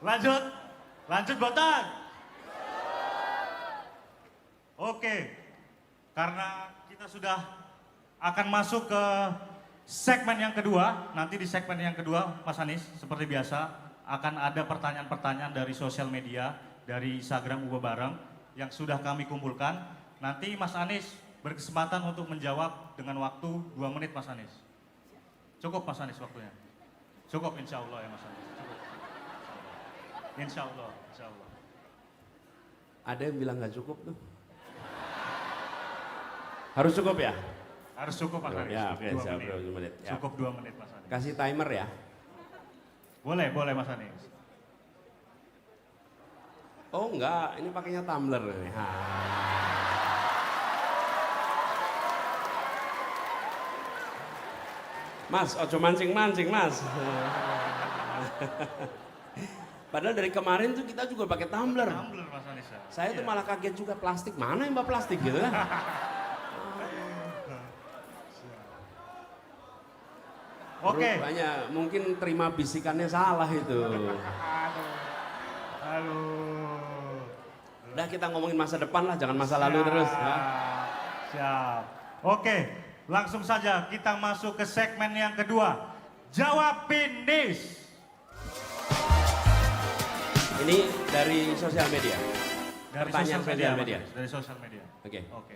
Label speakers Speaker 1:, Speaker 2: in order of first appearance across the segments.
Speaker 1: Lanjut. Lanjut botak. Oke. Karena kita sudah akan masuk ke segmen yang kedua. Nanti di segmen yang kedua, Mas Anies, seperti biasa, akan ada pertanyaan-pertanyaan dari sosial media, dari Instagram Ubah Bareng, yang sudah kami kumpulkan. Nanti Mas Anies berkesempatan untuk menjawab dengan waktu 2 menit, Mas Anies. Cukup, Mas Anies, waktunya? Cukup, insya Allah ya, Mas Anies. Cukup. Insya Allah, insya Allah.
Speaker 2: Ada yang bilang nggak cukup tuh. Harus cukup ya?
Speaker 1: Harus cukup, Mas Anies.
Speaker 2: Ya, oke,
Speaker 1: 2
Speaker 2: siap,
Speaker 1: menit.
Speaker 2: 2 menit. Ya.
Speaker 1: Cukup 2 menit, Mas Anies.
Speaker 2: Kasih timer ya.
Speaker 1: Boleh, boleh, Mas Anies.
Speaker 2: Oh enggak, ini pakainya tumbler nih. Mas, ojo mancing-mancing, Mas. Padahal dari kemarin tuh kita juga pakai tumbler.
Speaker 1: Tumbler, Mas Anies. Ya?
Speaker 2: Saya tuh malah kaget juga, plastik. Mana yang bawa plastik gitu kan?
Speaker 1: Oke.
Speaker 2: Banyak, mungkin terima bisikannya salah itu.
Speaker 1: Aduh.
Speaker 2: Udah kita ngomongin masa depan lah, jangan masa lalu terus. Ya.
Speaker 1: Siap. Oke, langsung saja kita masuk ke segmen yang kedua. Jawab Pinnis.
Speaker 2: Ini dari sosial media.
Speaker 1: Dari
Speaker 2: Pertanyaan sosial media.
Speaker 1: Dari sosial media.
Speaker 2: Oke.
Speaker 1: Oke.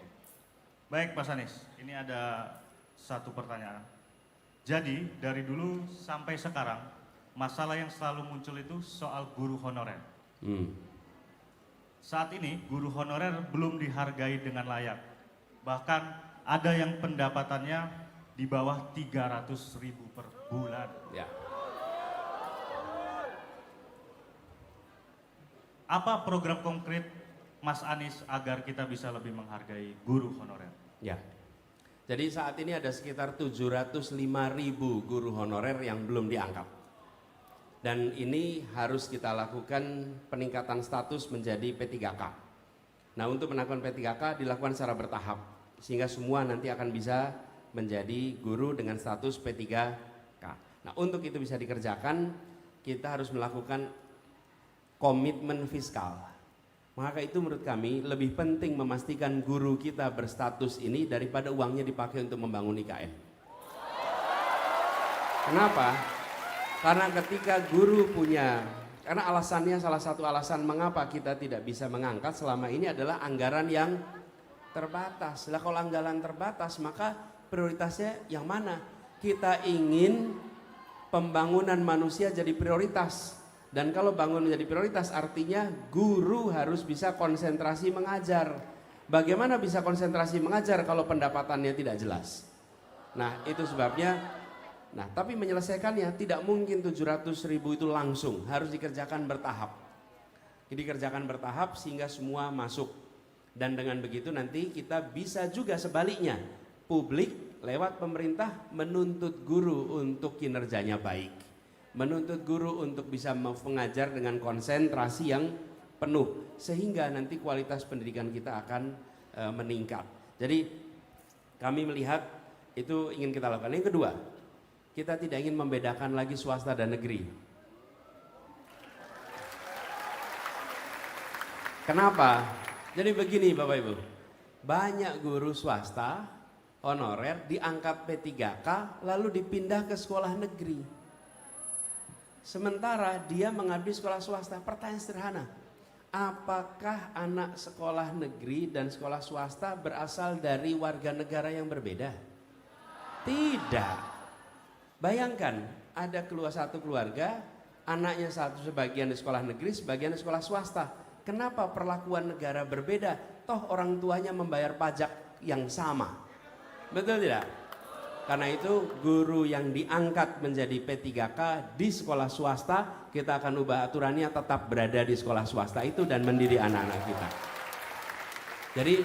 Speaker 1: Baik, Mas Anies. Ini ada satu pertanyaan. Jadi, dari dulu sampai sekarang, masalah yang selalu muncul itu soal guru honorer. Saat ini, guru honorer belum dihargai dengan layak. Bahkan ada yang pendapatannya di bawah 300.000 per bulan.
Speaker 2: Ya.
Speaker 1: Apa program konkret Mas Anies agar kita bisa lebih menghargai guru honorer?
Speaker 2: Ya. Jadi saat ini ada sekitar 705.000 guru honorer yang belum diangkat. Dan ini harus kita lakukan peningkatan status menjadi P3K. Nah, untuk melakukan P3K dilakukan secara bertahap sehingga semua nanti akan bisa menjadi guru dengan status P3K. Nah, untuk itu bisa dikerjakan, kita harus melakukan komitmen fiskal. Maka itu menurut kami lebih penting memastikan guru kita berstatus ini daripada uangnya dipakai untuk membangun IKN. Kenapa? Karena ketika guru punya, karena alasannya salah satu alasan mengapa kita tidak bisa mengangkat selama ini adalah anggaran yang terbatas. Lah kalau anggaran terbatas maka prioritasnya yang mana? Kita ingin pembangunan manusia jadi prioritas. Dan kalau bangun menjadi prioritas artinya guru harus bisa konsentrasi mengajar. Bagaimana bisa konsentrasi mengajar kalau pendapatannya tidak jelas? Nah itu sebabnya, nah tapi menyelesaikannya tidak mungkin 700.000 itu langsung, harus dikerjakan bertahap. Dikerjakan bertahap sehingga semua masuk. Dan dengan begitu nanti kita bisa juga sebaliknya, publik lewat pemerintah menuntut guru untuk kinerjanya baik. Menuntut guru untuk bisa mengajar dengan konsentrasi yang penuh sehingga nanti kualitas pendidikan kita akan meningkat. Jadi kami melihat itu ingin kita lakukan. Yang kedua, kita tidak ingin membedakan lagi swasta dan negeri. Kenapa? Jadi begini Bapak Ibu, banyak guru swasta honorer diangkat P3K lalu dipindah ke sekolah negeri. Sementara dia mengabdi sekolah swasta. Pertanyaan sederhana, apakah anak sekolah negeri dan sekolah swasta berasal dari warga negara yang berbeda? Tidak. Bayangkan ada satu keluarga, anaknya satu sebagian di sekolah negeri, sebagian di sekolah swasta. Kenapa perlakuan negara berbeda? Toh orang tuanya membayar pajak yang sama. Betul tidak? Karena itu guru yang diangkat menjadi P3K di sekolah swasta, kita akan ubah aturannya tetap berada di sekolah swasta itu dan mendidik anak-anak kita. Jadi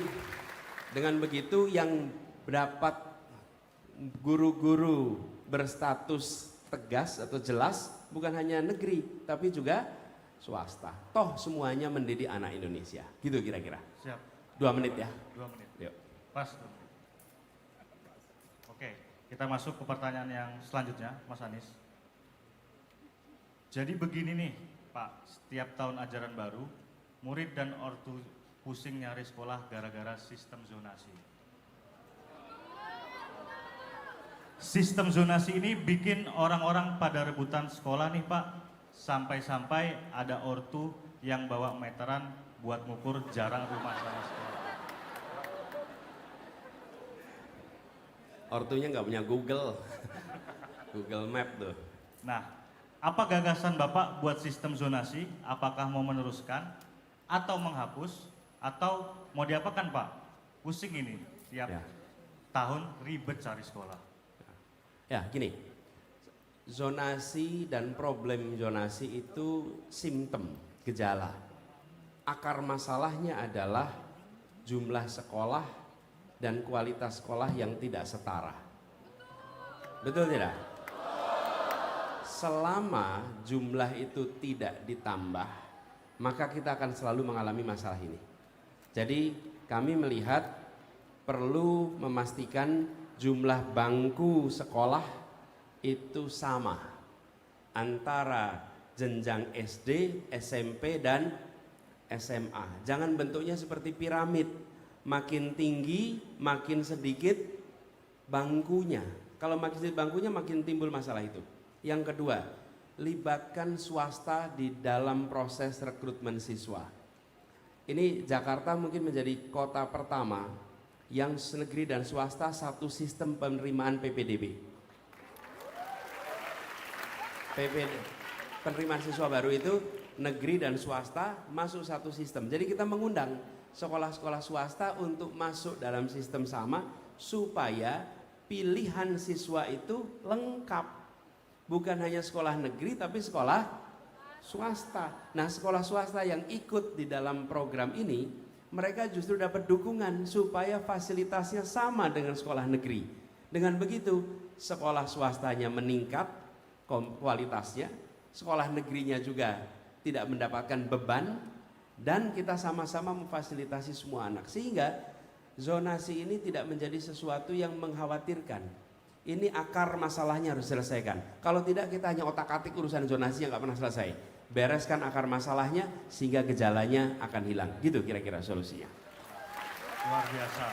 Speaker 2: dengan begitu yang dapat guru-guru berstatus tegas atau jelas bukan hanya negeri tapi juga swasta. Toh semuanya mendidik anak Indonesia. Gitu kira-kira.
Speaker 1: Siap.
Speaker 2: 2 menit ya.
Speaker 1: 2 menit.
Speaker 2: Yuk.
Speaker 1: Pas 2 menit. Oke, kita masuk ke pertanyaan yang selanjutnya, Mas Anies. Jadi begini nih, Pak, setiap tahun ajaran baru, murid dan ortu pusing nyari sekolah gara-gara sistem zonasi. Sistem zonasi ini bikin orang-orang pada rebutan sekolah nih Pak, sampai-sampai ada ortu yang bawa meteran buat ngukur jarak rumah sama sekolah.
Speaker 2: Ortunya nggak punya Google, Google Map tuh.
Speaker 1: Nah, apa gagasan Bapak buat sistem zonasi? Apakah mau meneruskan atau menghapus atau mau diapakan Pak? Pusing ini tiap
Speaker 2: Ya.
Speaker 1: tahun ribet cari sekolah.
Speaker 2: Ya, gini. Zonasi dan problem zonasi itu simptom, gejala. Akar masalahnya adalah jumlah sekolah dan kualitas sekolah yang tidak setara. Betul tidak? Selama jumlah itu tidak ditambah, maka kita akan selalu mengalami masalah ini. Jadi kami melihat perlu memastikan jumlah bangku sekolah itu sama antara jenjang SD, SMP, dan SMA. Jangan bentuknya seperti piramid. Makin tinggi, makin sedikit bangkunya. Kalau makin sedikit bangkunya, makin timbul masalah itu. Yang kedua, libatkan swasta di dalam proses rekrutmen siswa. Ini Jakarta mungkin menjadi kota pertama yang negeri dan swasta satu sistem penerimaan PPDB. Penerimaan siswa baru itu negeri dan swasta masuk satu sistem. Jadi kita mengundang sekolah-sekolah swasta untuk masuk dalam sistem sama supaya pilihan siswa itu lengkap. Bukan hanya sekolah negeri tapi sekolah swasta. Nah, sekolah swasta yang ikut di dalam program ini, mereka justru dapat dukungan supaya fasilitasnya sama dengan sekolah negeri. Dengan begitu, sekolah swastanya meningkat kualitasnya, sekolah negerinya juga tidak mendapatkan beban, dan kita sama-sama memfasilitasi semua anak. Sehingga zonasi ini tidak menjadi sesuatu yang mengkhawatirkan. Ini akar masalahnya harus diselesaikan. Kalau tidak, kita hanya otak-atik urusan zonasi yang gak pernah selesai. Bereskan akar masalahnya sehingga gejalanya akan hilang. Gitu kira-kira solusinya.
Speaker 1: Luar biasa.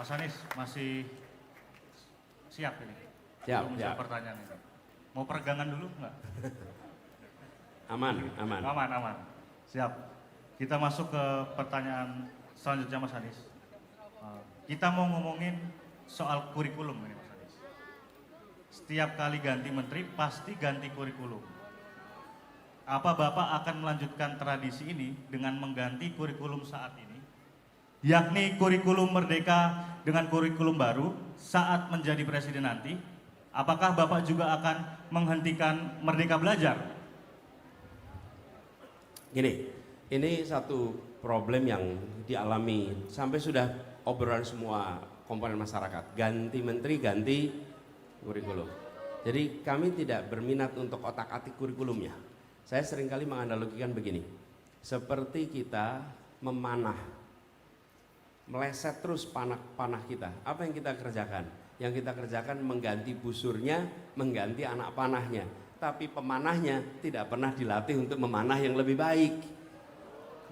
Speaker 1: Mas Anies masih siap ini?
Speaker 2: Siap,
Speaker 1: Belum
Speaker 2: siap.
Speaker 1: pertanyaan ini. Mau peregangan dulu nggak?
Speaker 2: Aman, aman.
Speaker 1: Aman, aman. Siap. Kita masuk ke pertanyaan selanjutnya Mas Anies. Kita mau ngomongin soal kurikulum ini Mas Anies. Setiap kali ganti menteri pasti ganti kurikulum. Apa Bapak akan melanjutkan tradisi ini dengan mengganti kurikulum saat ini? Yakni kurikulum merdeka dengan kurikulum baru saat menjadi presiden nanti? Apakah Bapak juga akan menghentikan Merdeka Belajar?
Speaker 2: Gini, ini satu problem yang dialami sampai sudah obrolan semua komponen masyarakat. Ganti menteri, ganti kurikulum. Jadi kami tidak berminat untuk otak-atik kurikulumnya. Saya seringkali menganalogikan begini. Seperti kita memanah, meleset terus panah kita. Apa yang kita kerjakan? Yang kita kerjakan mengganti busurnya, mengganti anak panahnya. Tapi pemanahnya tidak pernah dilatih untuk memanah yang lebih baik.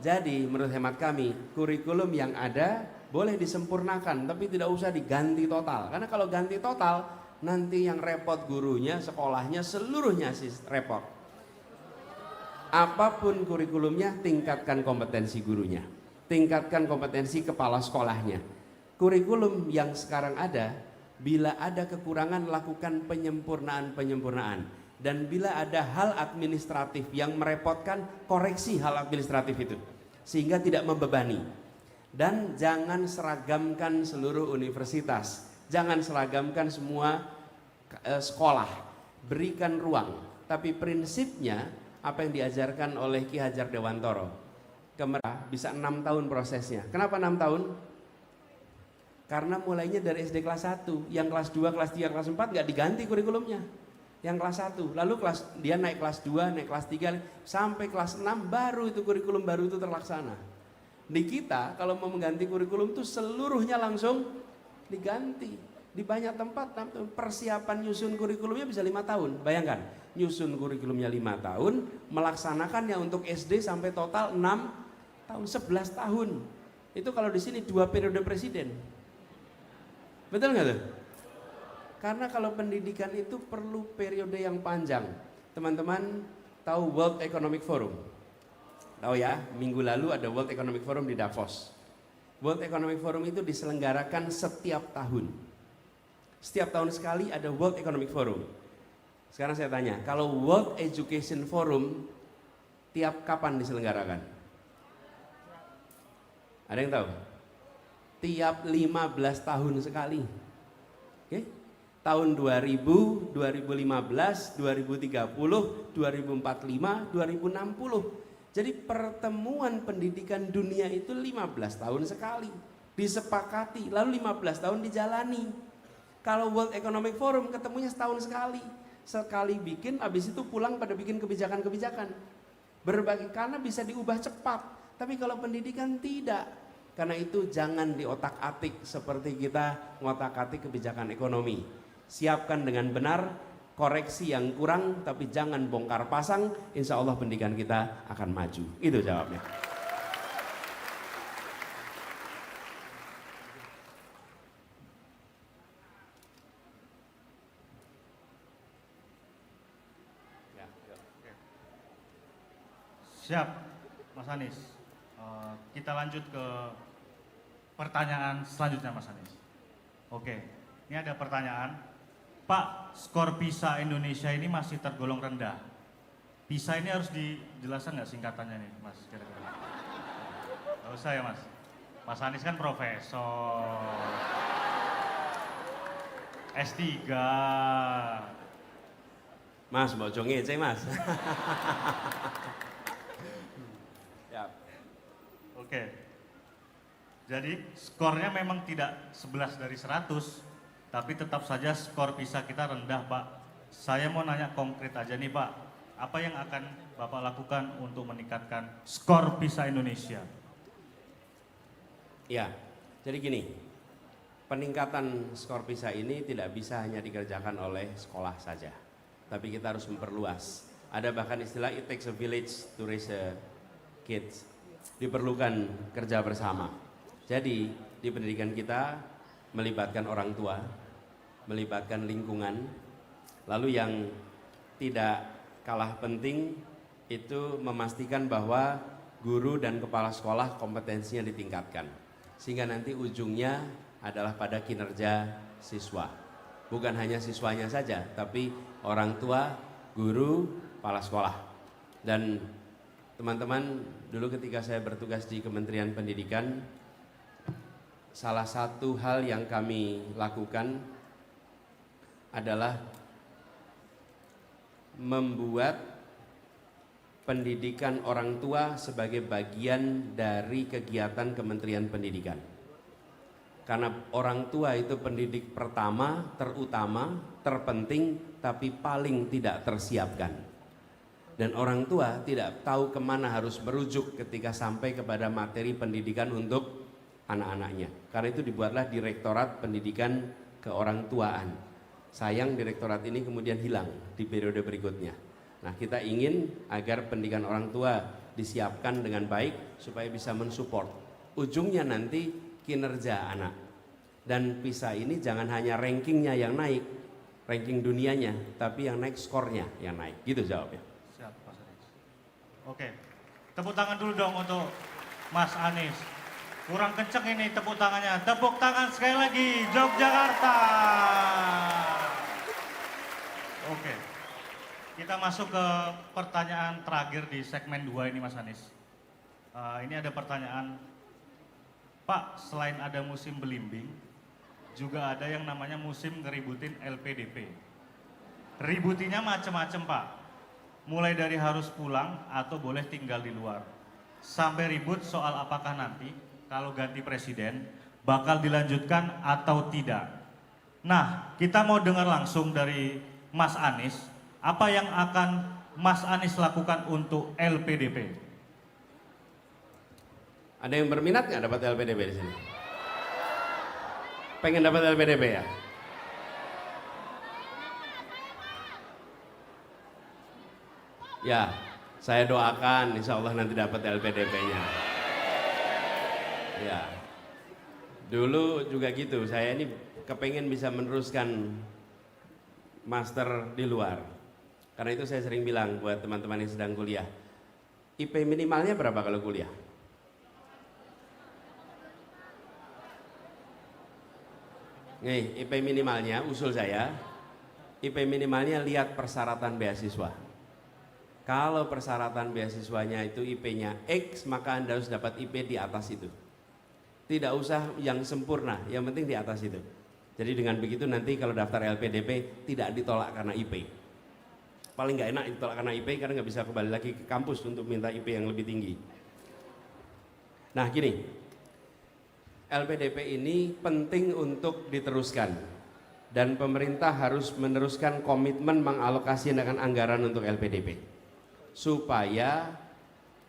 Speaker 2: Jadi menurut hemat kami, kurikulum yang ada boleh disempurnakan, tapi tidak usah diganti total. Karena kalau ganti total, nanti yang repot gurunya, sekolahnya, seluruhnya sih repot. Apapun kurikulumnya, tingkatkan kompetensi gurunya, tingkatkan kompetensi kepala sekolahnya. Kurikulum yang sekarang ada, bila ada kekurangan lakukan penyempurnaan. Dan bila ada hal administratif yang merepotkan, koreksi hal administratif itu sehingga tidak membebani. Dan jangan seragamkan seluruh universitas, jangan seragamkan semua sekolah, berikan ruang. Tapi prinsipnya apa yang diajarkan oleh Ki Hajar Dewantoro, bisa 6 tahun prosesnya. Kenapa 6 tahun? Karena mulainya dari SD kelas 1, yang kelas 2, kelas 3, kelas 4 nggak diganti kurikulumnya. Yang kelas 1, lalu dia naik kelas 2, naik kelas 3, sampai kelas 6 baru itu kurikulum baru itu terlaksana. Di kita kalau mau mengganti kurikulum itu seluruhnya langsung diganti. Di banyak tempat persiapan nyusun kurikulumnya bisa 5 tahun. Bayangkan, nyusun kurikulumnya 5 tahun, melaksanakannya untuk SD sampai total 6 tahun, 11 tahun. Itu kalau di sini 2 periode presiden. Betul nggak tuh? Karena kalau pendidikan itu perlu periode yang panjang. Teman-teman tahu World Economic Forum? Tahu ya, minggu lalu ada World Economic Forum di Davos. World Economic Forum itu diselenggarakan setiap tahun. Setiap tahun sekali ada World Economic Forum. Sekarang saya tanya, kalau World Education Forum tiap kapan diselenggarakan? Ada yang tahu? Tiap 15 tahun sekali. Oke? Tahun 2000, 2015, 2030, 2045, 2060. Jadi pertemuan pendidikan dunia itu 15 tahun sekali. Disepakati, lalu 15 tahun dijalani. Kalau World Economic Forum ketemunya setahun sekali. Sekali bikin, habis itu pulang pada bikin kebijakan-kebijakan. Berbagai, karena bisa diubah cepat. Tapi kalau pendidikan tidak. Karena itu jangan diotak-atik seperti kita ngotak-atik kebijakan ekonomi. Siapkan dengan benar, koreksi yang kurang, tapi jangan bongkar pasang. Insya Allah pendidikan kita akan maju. Itu jawabnya.
Speaker 1: Siap, Mas Anies. Kita lanjut ke pertanyaan selanjutnya, Mas Anies. Oke, ini ada pertanyaan. Pak, skor PISA Indonesia ini masih tergolong rendah. PISA ini harus dijelaskan nggak singkatannya nih, Mas? Kira-kira. Nggak usah ya, Mas. Mas Anies kan profesor. S3.
Speaker 2: Mas, mau ngece Mas.
Speaker 1: Oke. Jadi skornya memang tidak 11 dari 100, tapi tetap saja skor PISA kita rendah, Pak. Saya mau nanya konkret aja nih, Pak. Apa yang akan Bapak lakukan untuk meningkatkan skor PISA Indonesia?
Speaker 2: Ya, jadi gini. Peningkatan skor PISA ini tidak bisa hanya dikerjakan oleh sekolah saja. Tapi kita harus memperluas. Ada bahkan istilah it takes a village to raise a kids. Diperlukan kerja bersama. Jadi di pendidikan kita melibatkan orang tua, melibatkan lingkungan, lalu yang tidak kalah penting itu memastikan bahwa guru dan kepala sekolah kompetensinya ditingkatkan. Sehingga nanti ujungnya adalah pada kinerja siswa. Bukan hanya siswanya saja, tapi orang tua, guru, kepala sekolah. Dan teman-teman, dulu ketika saya bertugas di Kementerian Pendidikan, salah satu hal yang kami lakukan adalah membuat pendidikan orang tua sebagai bagian dari kegiatan Kementerian Pendidikan. Karena orang tua itu pendidik pertama, terutama, terpenting, tapi paling tidak tersiapkan. Dan orang tua tidak tahu kemana harus merujuk ketika sampai kepada materi pendidikan untuk anak-anaknya. Karena itu dibuatlah Direktorat Pendidikan Keorangtuaan. Sayang direktorat ini kemudian hilang di periode berikutnya. Nah, kita ingin agar pendidikan orang tua disiapkan dengan baik supaya bisa mensupport. Ujungnya nanti kinerja anak. Dan PISA ini jangan hanya rankingnya yang naik, ranking dunianya, tapi yang naik skornya yang naik. Gitu jawabnya.
Speaker 1: Siap, Mas Anies. Oke, tepuk tangan dulu dong untuk Mas Anies. Kurang kenceng ini tepuk tangannya. Tepuk tangan sekali lagi, Yogyakarta. Oke, kita masuk ke pertanyaan terakhir di segmen 2 ini, Mas Anies. Ini ada pertanyaan, Pak, selain ada musim belimbing, juga ada yang namanya musim ngeributin LPDP. Ributinya macam-macam, Pak. Mulai dari harus pulang atau boleh tinggal di luar. Sampai ribut soal apakah nanti kalau ganti presiden bakal dilanjutkan atau tidak. Nah, kita mau dengar langsung dari Mas Anies, apa yang akan Mas Anies lakukan untuk LPDP?
Speaker 2: Ada yang berminat nggak dapat LPDP di sini? Pengen dapat LPDP ya? Ya, saya doakan insya Allah nanti dapat LPDP-nya. Ya, dulu juga gitu, saya ini kepengen bisa meneruskan master di luar. Karena itu saya sering bilang buat teman-teman yang sedang kuliah, IP minimalnya berapa kalau kuliah? Nih, IP minimalnya, usul saya, IP minimalnya lihat persyaratan beasiswa. Kalau persyaratan beasiswanya itu IP-nya X, maka Anda harus dapat IP di atas itu. Tidak usah yang sempurna, yang penting di atas itu. Jadi dengan begitu nanti kalau daftar LPDP tidak ditolak karena IP. Paling nggak enak ditolak karena IP karena nggak bisa kembali lagi ke kampus untuk minta IP yang lebih tinggi. Nah gini, LPDP ini penting untuk diteruskan. Dan pemerintah harus meneruskan komitmen mengalokasikan anggaran untuk LPDP. Supaya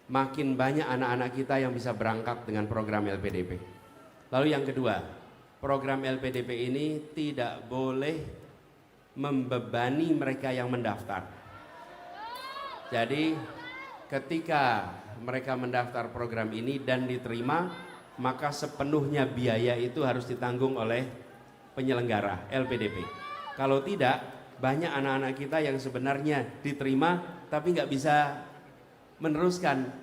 Speaker 2: makin banyak anak-anak kita yang bisa berangkat dengan program LPDP. Lalu yang kedua, program LPDP ini tidak boleh membebani mereka yang mendaftar. Jadi ketika mereka mendaftar program ini dan diterima, maka sepenuhnya biaya itu harus ditanggung oleh penyelenggara LPDP. Kalau tidak, banyak anak-anak kita yang sebenarnya diterima tapi nggak bisa meneruskan.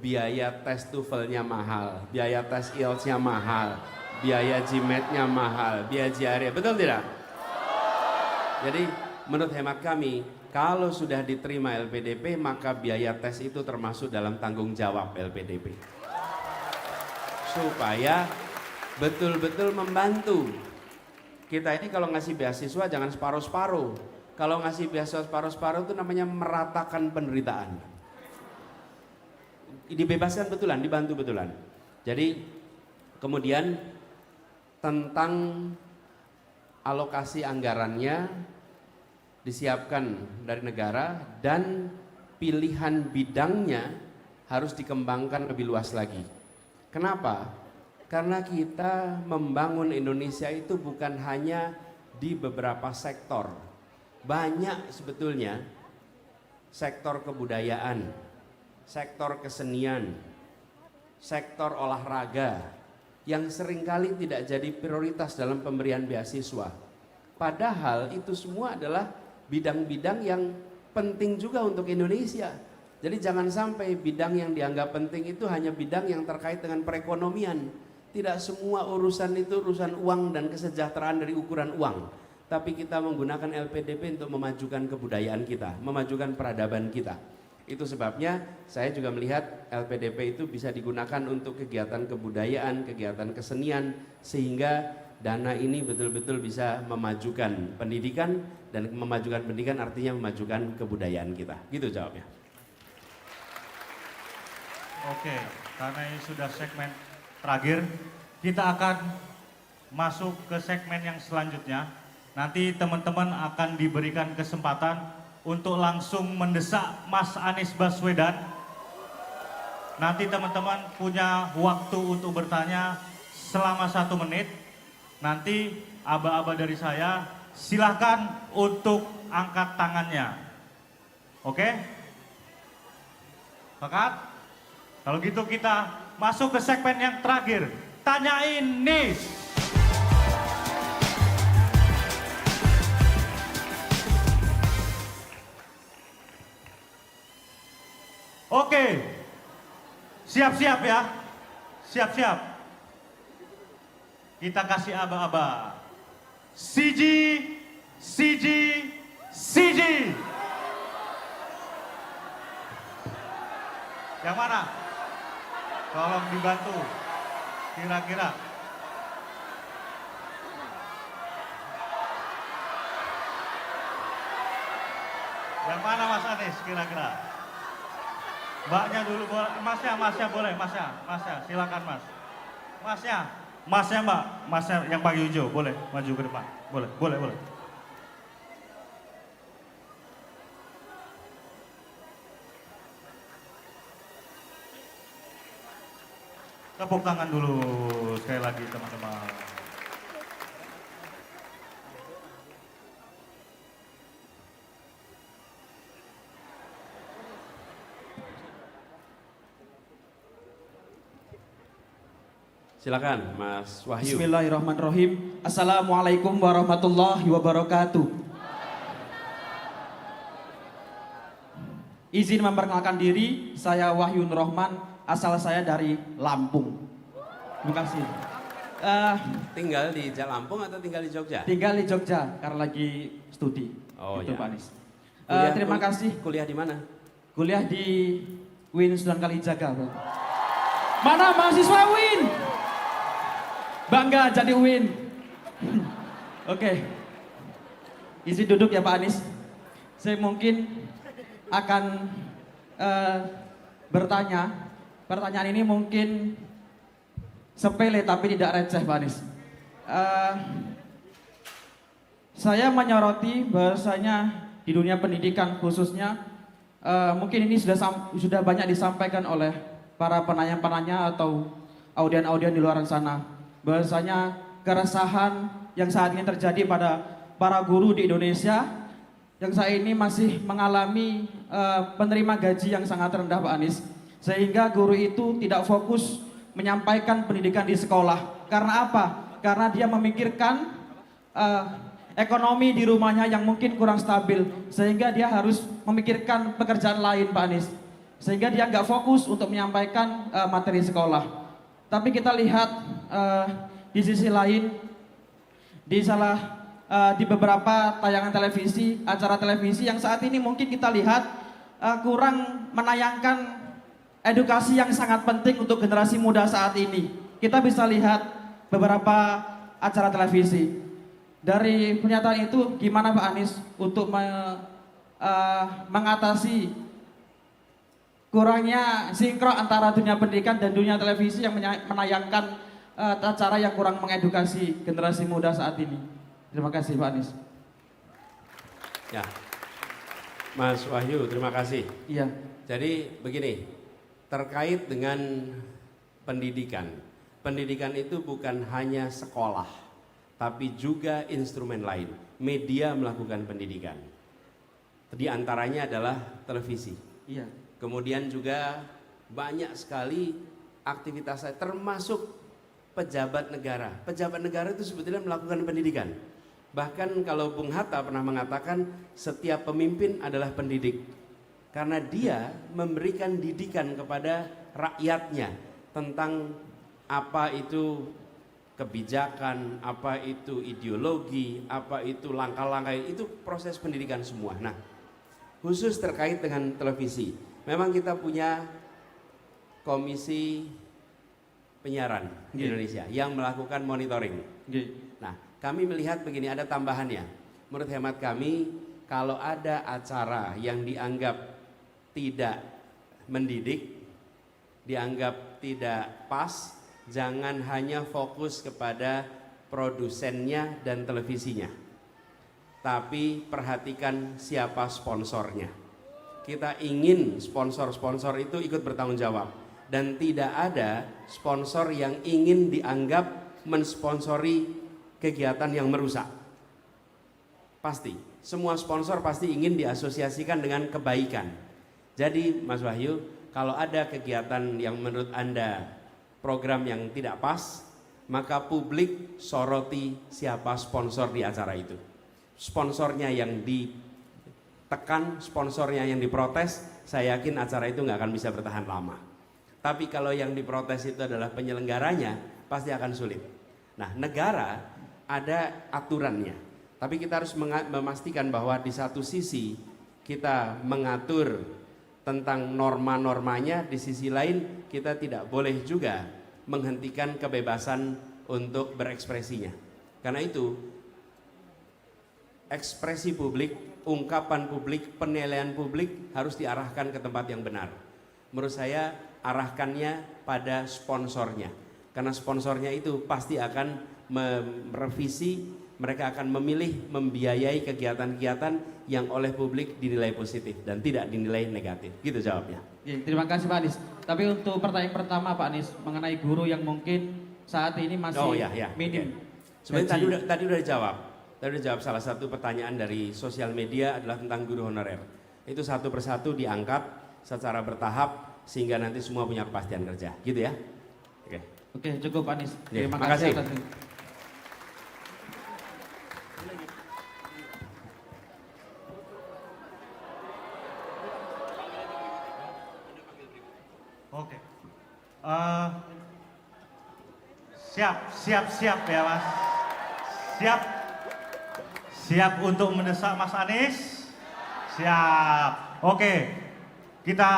Speaker 2: Biaya tes TOEFL-nya mahal, biaya tes IELTS-nya mahal, biaya GMAT-nya mahal, biaya GRE, betul tidak? Jadi menurut hemat kami, kalau sudah diterima LPDP maka biaya tes itu termasuk dalam tanggung jawab LPDP. Supaya betul-betul membantu. Kita ini kalau ngasih beasiswa jangan separuh-separuh. Kalau ngasih beasiswa separuh-separuh itu namanya meratakan penderitaan. Dibebaskan betulan, dibantu betulan. Jadi kemudian tentang alokasi anggarannya disiapkan dari negara dan pilihan bidangnya harus dikembangkan lebih luas lagi. Kenapa? Karena kita membangun Indonesia itu bukan hanya di beberapa sektor. Banyak sebetulnya sektor kebudayaan, sektor kesenian, sektor olahraga yang seringkali tidak jadi prioritas dalam pemberian beasiswa. Padahal itu semua adalah bidang-bidang yang penting juga untuk Indonesia. Jadi jangan sampai bidang yang dianggap penting itu hanya bidang yang terkait dengan perekonomian. Tidak semua urusan itu urusan uang dan kesejahteraan dari ukuran uang. Tapi kita menggunakan LPDP untuk memajukan kebudayaan kita, memajukan peradaban kita. Itu sebabnya saya juga melihat LPDP itu bisa digunakan untuk kegiatan kebudayaan, kegiatan kesenian, sehingga dana ini betul-betul bisa memajukan pendidikan, dan memajukan pendidikan artinya memajukan kebudayaan kita. Gitu jawabnya.
Speaker 1: Oke, karena ini sudah segmen terakhir, kita akan masuk ke segmen yang selanjutnya. Nanti teman-teman akan diberikan kesempatan untuk langsung mendesak Mas Anies Baswedan. Nanti teman-teman punya waktu untuk bertanya selama 1 menit. Nanti aba-aba dari saya silahkan untuk angkat tangannya. Oke? Sepakat? Kalau gitu kita masuk ke segmen yang terakhir. Tanyain nih. Oke, siap-siap ya, siap-siap. Kita kasih aba-aba. Siji, siji, siji. Yang mana? Tolong dibantu. Kira-kira. Yang mana Mas Anies kira-kira? Mbaknya dulu, masnya boleh, masnya, silakan Mas. Masnya Mbak, masnya yang pakai hijau, boleh maju ke depan, boleh. Tepuk tangan dulu sekali lagi teman-teman.
Speaker 2: Silakan Mas Wahyu.
Speaker 3: Bismillahirrahmanirrahim. Assalamualaikum warahmatullahi wabarakatuh. Izin memperkenalkan diri, saya Wahyu Nur Rahman, asal saya dari Lampung. Terima kasih.
Speaker 2: Tinggal di Lampung atau tinggal di Jogja?
Speaker 3: Tinggal di Jogja karena lagi studi.
Speaker 2: Oh
Speaker 3: gitu,
Speaker 2: ya.
Speaker 3: Pak Anies.
Speaker 2: Kuliah
Speaker 3: Terima kasih.
Speaker 2: Kuliah di mana?
Speaker 3: Kuliah di UIN Sunan Kalijaga. Pak. Mana mahasiswa UIN? Bangga jadi UIN. Oke. Izin duduk ya Pak Anies. Saya mungkin akan bertanya. Pertanyaan ini mungkin sepele tapi tidak receh Pak Anies. Saya menyoroti bahwasanya di dunia pendidikan khususnya mungkin ini sudah banyak disampaikan oleh para penanya-penanya atau audien-audien di luar sana, bahwasanya keresahan yang saat ini terjadi pada para guru di Indonesia yang saat ini masih mengalami penerima gaji yang sangat rendah Pak Anies, sehingga guru itu tidak fokus menyampaikan pendidikan di sekolah. Karena apa? Karena dia memikirkan ekonomi di rumahnya yang mungkin kurang stabil, sehingga dia harus memikirkan pekerjaan lain Pak Anies, sehingga dia nggak fokus untuk menyampaikan materi sekolah. Tapi kita lihat di sisi lain, di beberapa tayangan televisi, acara televisi yang saat ini mungkin kita lihat kurang menayangkan edukasi yang sangat penting untuk generasi muda saat ini. Kita bisa lihat beberapa acara televisi. Dari pernyataan itu, gimana Pak Anies untuk mengatasi kurangnya sinkron antara dunia pendidikan dan dunia televisi yang menayangkan acara yang kurang mengedukasi generasi muda saat ini? Terima kasih Pak Anies.
Speaker 2: Ya, Mas Wahyu, terima kasih.
Speaker 3: Iya.
Speaker 2: Jadi begini, terkait dengan pendidikan. Pendidikan itu bukan hanya sekolah, tapi juga instrumen lain. Media melakukan pendidikan. Di antaranya adalah televisi.
Speaker 3: Iya.
Speaker 2: Kemudian juga banyak sekali aktivitas saya, termasuk pejabat negara. Pejabat negara itu sebetulnya melakukan pendidikan. Bahkan kalau Bung Hatta pernah mengatakan setiap pemimpin adalah pendidik. Karena dia memberikan didikan kepada rakyatnya tentang apa itu kebijakan, apa itu ideologi, apa itu langkah-langkah, itu proses pendidikan semua. Nah, khusus terkait dengan televisi, memang kita punya komisi penyiaran di Indonesia yang melakukan monitoring. Nah, kami melihat begini, ada tambahannya. Menurut hemat kami, kalau ada acara yang dianggap tidak mendidik, dianggap tidak pas, jangan hanya fokus kepada produsennya dan televisinya, tapi perhatikan siapa sponsornya. Kita ingin sponsor-sponsor itu ikut bertanggung jawab, dan tidak ada sponsor yang ingin dianggap mensponsori kegiatan yang merusak. Pasti, semua sponsor pasti ingin diasosiasikan dengan kebaikan. Jadi Mas Wahyu, kalau ada kegiatan yang menurut Anda program yang tidak pas, maka publik soroti siapa sponsor di acara itu. Sponsornya yang ditekan, sponsornya yang diprotes, saya yakin acara itu nggak akan bisa bertahan lama. Tapi kalau yang diprotes itu adalah penyelenggaranya, pasti akan sulit. Nah, negara ada aturannya, tapi kita harus memastikan bahwa di satu sisi kita mengatur tentang norma-normanya, di sisi lain kita tidak boleh juga menghentikan kebebasan untuk berekspresinya. Karena itu ekspresi publik, ungkapan publik, penilaian publik harus diarahkan ke tempat yang benar. Menurut saya arahkannya pada sponsornya, karena sponsornya itu pasti akan merevisi, mereka akan memilih membiayai kegiatan-kegiatan yang oleh publik dinilai positif dan tidak dinilai negatif. Gitu jawabnya.
Speaker 3: Terima kasih Pak Anies. Tapi untuk pertanyaan pertama Pak Anies mengenai guru yang mungkin saat ini masih minim.
Speaker 2: Sebenarnya tadi udah dijawab. Tadi udah dijawab, salah satu pertanyaan dari sosial media adalah tentang guru honorer. Itu satu persatu diangkat secara bertahap sehingga nanti semua punya kepastian kerja. Gitu ya. Oke.
Speaker 3: Oke, cukup Anis.
Speaker 2: Ya,
Speaker 3: Terima
Speaker 2: makasih.
Speaker 3: kasih atas
Speaker 1: Oke. Eh, siap ya Mas. Siap. Siap untuk mendesak Mas Anies? Siap. Oke. Kita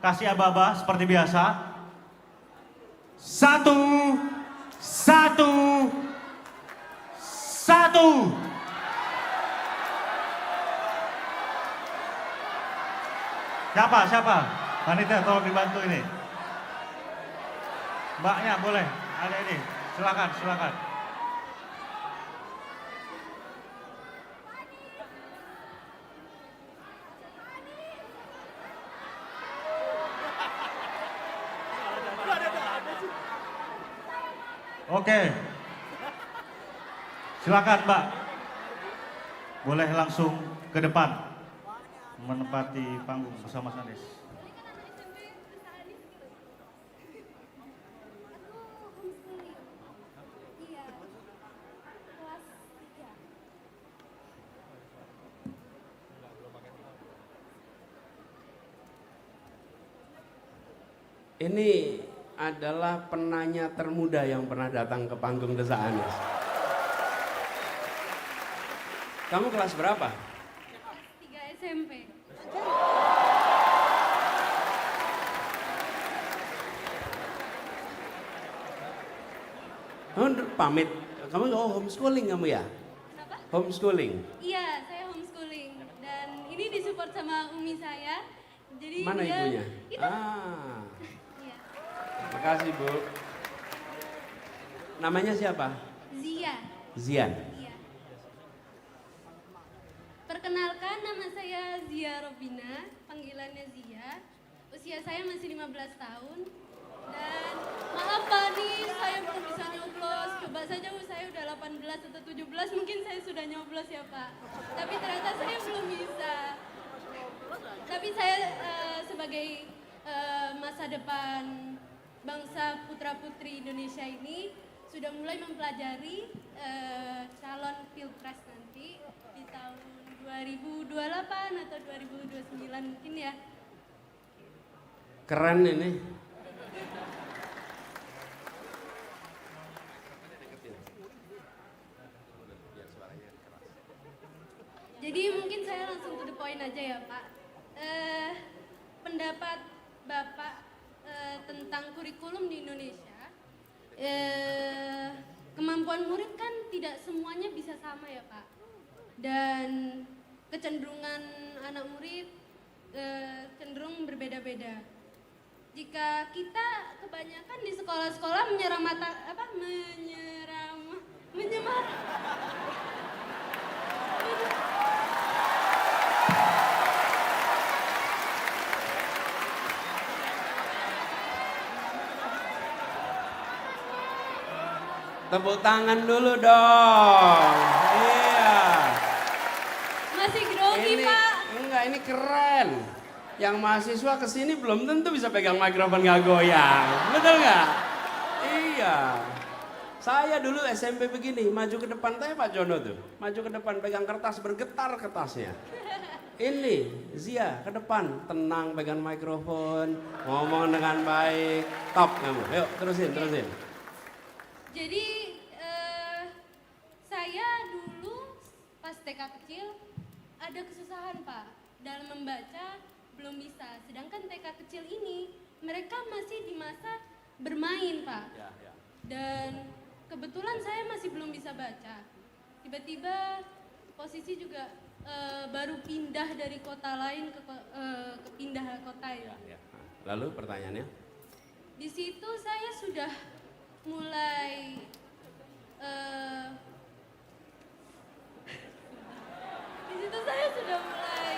Speaker 1: kasih aba-aba seperti biasa. Satu. Siapa? Panitia tolong dibantu ini. Mbaknya boleh, ada ini. Silakan. Oke. Silakan Mbak. Boleh langsung ke depan menempati panggung bersama Mas Anies.
Speaker 2: Ini adalah penanya termuda yang pernah datang ke panggung Desa Anies. Kamu kelas berapa?
Speaker 4: 3 SMP.
Speaker 2: Pamit. Kamu homeschooling kamu ya?
Speaker 4: Kenapa?
Speaker 2: Homeschooling.
Speaker 4: Iya, saya homeschooling dan ini disupport sama umi saya. Jadi
Speaker 2: Mana
Speaker 4: dia,
Speaker 2: ibunya?
Speaker 4: Itu. Iya.
Speaker 2: Makasih Bu. Namanya siapa?
Speaker 4: Zia.
Speaker 2: Zian.
Speaker 4: Iya. Perkenalkan, nama saya Zia Robina, panggilannya Zia. Usia saya masih 15 tahun. Dan maaf Pak nih, saya belum bisa nyoblos. Coba saja saya udah 18 atau 17, mungkin saya sudah nyoblos ya Pak. Tapi ternyata saya belum bisa. Tapi saya sebagai masa depan bangsa putra-putri Indonesia ini sudah mulai mempelajari calon pilpres nanti di tahun 2028 atau 2029 mungkin ya.
Speaker 2: Keren ini.
Speaker 4: Jadi mungkin saya langsung to the point aja ya Pak. Pendapat Bapak tentang kurikulum di Indonesia, kemampuan murid kan tidak semuanya bisa sama ya Pak. Dan kecenderungan anak murid cenderung berbeda-beda. Jika kita kebanyakan di sekolah-sekolah
Speaker 2: Tepuk tangan dulu dong. Iya.
Speaker 4: masih grogi
Speaker 2: Ini
Speaker 4: Pak.
Speaker 2: enggak, ini keren. Yang mahasiswa kesini belum tentu bisa pegang mikrofon nggak goyang, betul nggak? Iya. Saya dulu SMP begini, maju ke depan, tanya Pak Jono tuh, maju ke depan pegang kertas bergetar kertasnya. Ini Zia ke depan, tenang pegang mikrofon, ngomong dengan baik, top kamu. Yuk terusin.
Speaker 4: Jadi saya dulu pas TK kecil ada kesusahan Pak dalam membaca, belum bisa. Sedangkan TK kecil ini mereka masih di masa bermain Pak. Dan kebetulan saya masih belum bisa baca. Tiba-tiba posisi juga baru pindah dari kota lain ke pindah kota ya.
Speaker 2: Lalu pertanyaannya?
Speaker 4: Di situ saya sudah mulai di situ saya sudah mulai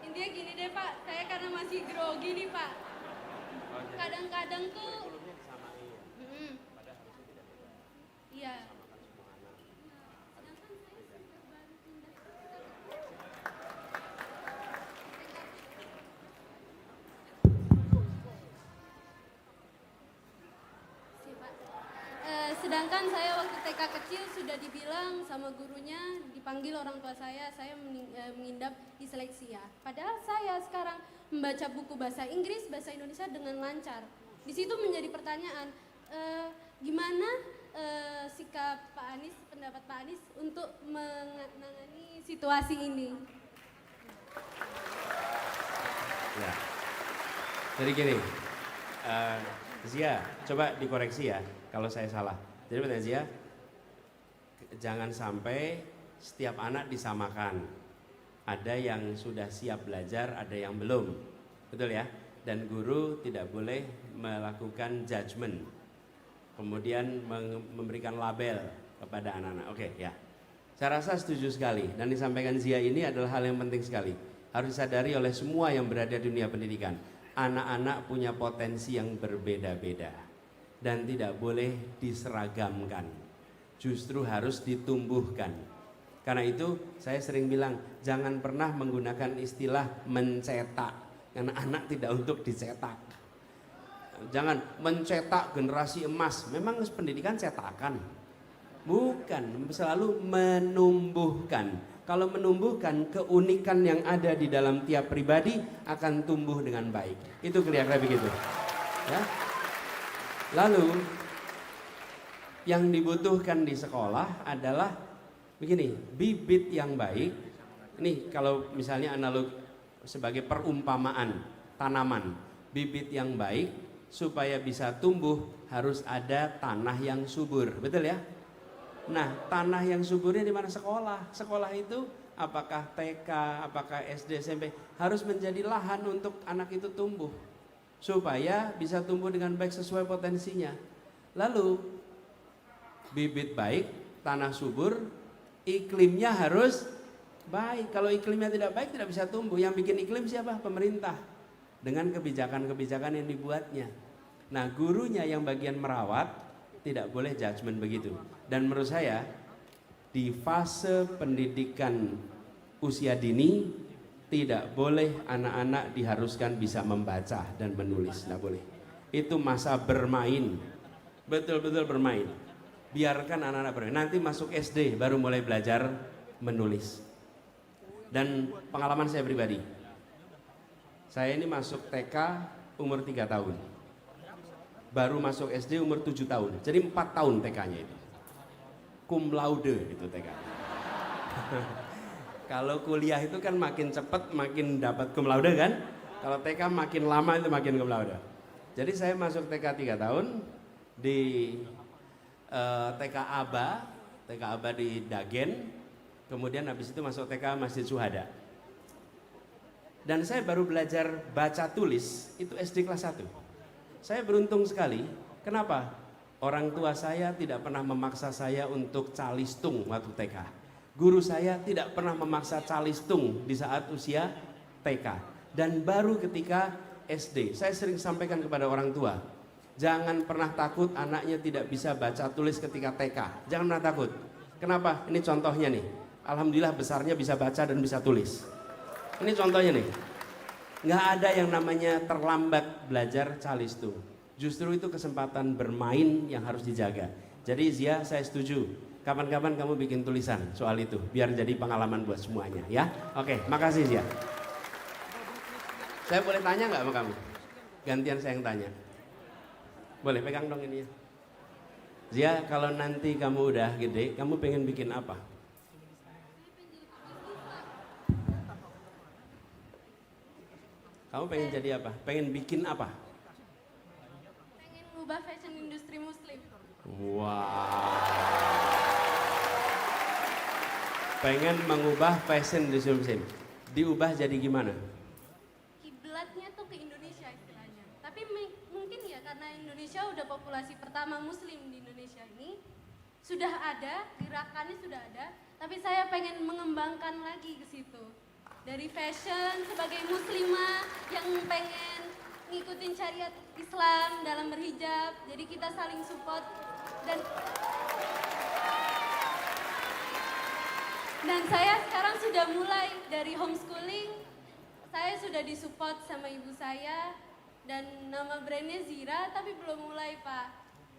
Speaker 4: intinya gini deh Pak, saya karena masih grogi nih Pak, kadang-kadang tuh iya. Sedangkan saya sudah baru pindah ke kota Sedangkan saya waktu TK kecil sudah dibilang sama gurunya, dipanggil orang tua saya mengidap disleksia. Padahal saya sekarang membaca buku bahasa Inggris, bahasa Indonesia dengan lancar. Di situ menjadi pertanyaan, gimana sikap Pak Anies, pendapat Pak Anies untuk menangani situasi ini?
Speaker 2: Ya. Jadi gini, Zia, coba dikoreksi ya kalau saya salah. Jadi pertanyaan Zia, jangan sampai setiap anak disamakan. Ada yang sudah siap belajar, ada yang belum. Betul ya? Dan guru tidak boleh melakukan judgement. Kemudian memberikan label kepada anak-anak. Oke, ya. Saya rasa setuju sekali. Dan disampaikan Zia ini adalah hal yang penting sekali. Harus disadari oleh semua yang berada di dunia pendidikan. Anak-anak punya potensi yang berbeda-beda dan tidak boleh diseragamkan, justru harus ditumbuhkan. Karena itu saya sering bilang jangan pernah menggunakan istilah mencetak, karena anak tidak untuk dicetak. Jangan mencetak generasi emas, memang pendidikan cetakan, bukan, selalu menumbuhkan. Kalau menumbuhkan, keunikan yang ada di dalam tiap pribadi akan tumbuh dengan baik. Itu kira-kira begitu. Ya. Lalu yang dibutuhkan di sekolah adalah begini, bibit yang baik. Ini kalau misalnya analog sebagai perumpamaan tanaman, bibit yang baik supaya bisa tumbuh harus ada tanah yang subur. Betul ya? Nah, tanah yang suburnya di mana? Sekolah. Sekolah itu apakah TK, apakah SD, SMP harus menjadi lahan untuk anak itu tumbuh supaya bisa tumbuh dengan baik sesuai potensinya. Lalu bibit baik, tanah subur, iklimnya harus baik. Kalau iklimnya tidak baik tidak bisa tumbuh. Yang bikin iklim siapa? Pemerintah dengan kebijakan-kebijakan yang dibuatnya. Nah, gurunya yang bagian merawat tidak boleh judgement begitu. Dan menurut saya di fase pendidikan usia dini tidak boleh anak-anak diharuskan bisa membaca dan menulis, tidak boleh. Itu masa bermain, betul-betul bermain. Biarkan anak-anak bermain. Nanti masuk SD baru mulai belajar menulis. Dan pengalaman saya pribadi, saya ini masuk TK umur 3 tahun. Baru masuk SD umur 7 tahun. Jadi 4 tahun TK-nya itu. Cum laude itu TK. Kalau kuliah itu kan makin cepat makin dapat cum laude kan? Kalau TK makin lama itu makin cum laude. Jadi saya masuk TK 3 tahun di TK Aba di Dagen. Kemudian habis itu masuk TK Masjid Syuhada. Dan saya baru belajar baca tulis itu SD kelas 1. Saya beruntung sekali. Kenapa? Orang tua saya tidak pernah memaksa saya untuk calistung waktu TK. Guru saya tidak pernah memaksa calistung di saat usia TK. Dan baru ketika SD, saya sering sampaikan kepada orang tua, jangan pernah takut anaknya tidak bisa baca tulis ketika TK. Jangan pernah takut. Kenapa? Ini contohnya nih. Alhamdulillah besarnya bisa baca dan bisa tulis. Ini contohnya nih. Nggak ada yang namanya terlambat belajar calistung. Justru itu kesempatan bermain yang harus dijaga. Jadi Zia, saya setuju. Kapan-kapan kamu bikin tulisan soal itu, biar jadi pengalaman buat semuanya, ya. Oke, makasih Zia. Saya boleh tanya nggak sama kamu? Gantian saya yang tanya. Boleh pegang dong ini ya. Zia, kalau nanti kamu udah gede, kamu pengen bikin apa? Kamu pengen jadi apa? Pengen bikin apa?
Speaker 4: Pengen ngubah fashion industri muslim.
Speaker 2: Wow. Pengen mengubah fashion industri muslim. Diubah jadi gimana?
Speaker 4: Kiblatnya tuh ke Indonesia istilahnya. Tapi mungkin ya karena Indonesia udah populasi pertama muslim di Indonesia ini, sudah ada, gerakannya sudah ada, tapi saya pengen mengembangkan lagi ke situ. Dari fashion sebagai muslimah yang pengen ngikutin syariat Islam dalam berhijab, jadi kita saling support dan saya sekarang sudah mulai dari homeschooling, saya sudah disupport sama ibu saya dan nama brandnya Zira tapi belum mulai Pak.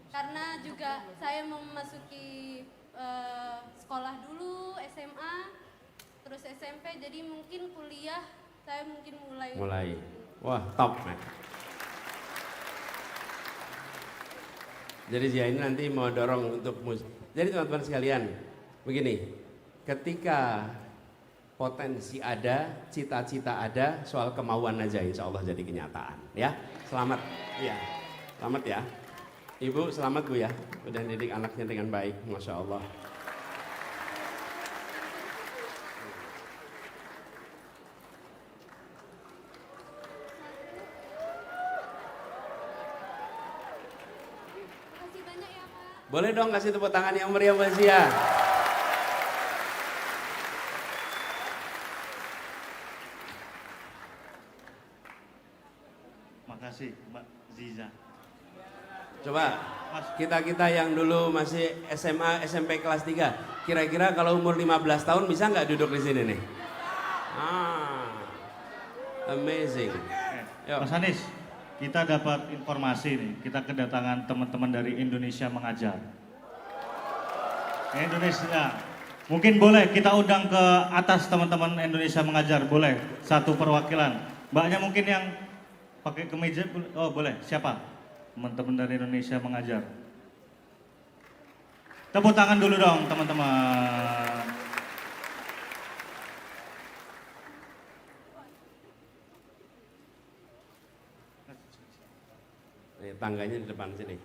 Speaker 4: Karena juga saya mau memasuki sekolah dulu, SMA, terus SMP, jadi mungkin kuliah saya mungkin mulai.
Speaker 2: Wah, top, Mak. Jadi Zia ini nanti mau dorong untuk Jadi teman-teman sekalian, begini, ketika potensi ada, cita-cita ada, soal kemauan aja insya Allah jadi kenyataan. Ya, selamat. Ya, selamat ya. Ibu selamat Bu ya, udah didik anaknya dengan baik, Masya Allah.
Speaker 4: Makasih banyak ya Pak.
Speaker 2: Boleh dong kasih tepuk tangan yang meriah buat Zia.
Speaker 1: Makasih Mbak Ziza.
Speaker 2: Coba
Speaker 1: Mas,
Speaker 2: kita yang dulu masih SMA, SMP kelas 3, kira-kira kalau umur 15 tahun bisa nggak duduk di sini nih? Amazing. Yuk.
Speaker 1: Mas Anies, kita dapat informasi nih, kita kedatangan teman-teman dari Indonesia Mengajar. Indonesia, mungkin boleh kita undang ke atas teman-teman Indonesia Mengajar, boleh satu perwakilan. Mbaknya mungkin yang pakai kemeja, oh boleh, siapa? Teman-teman dari Indonesia Mengajar. Tepuk tangan dulu dong teman-teman.
Speaker 2: Tangganya di depan sini.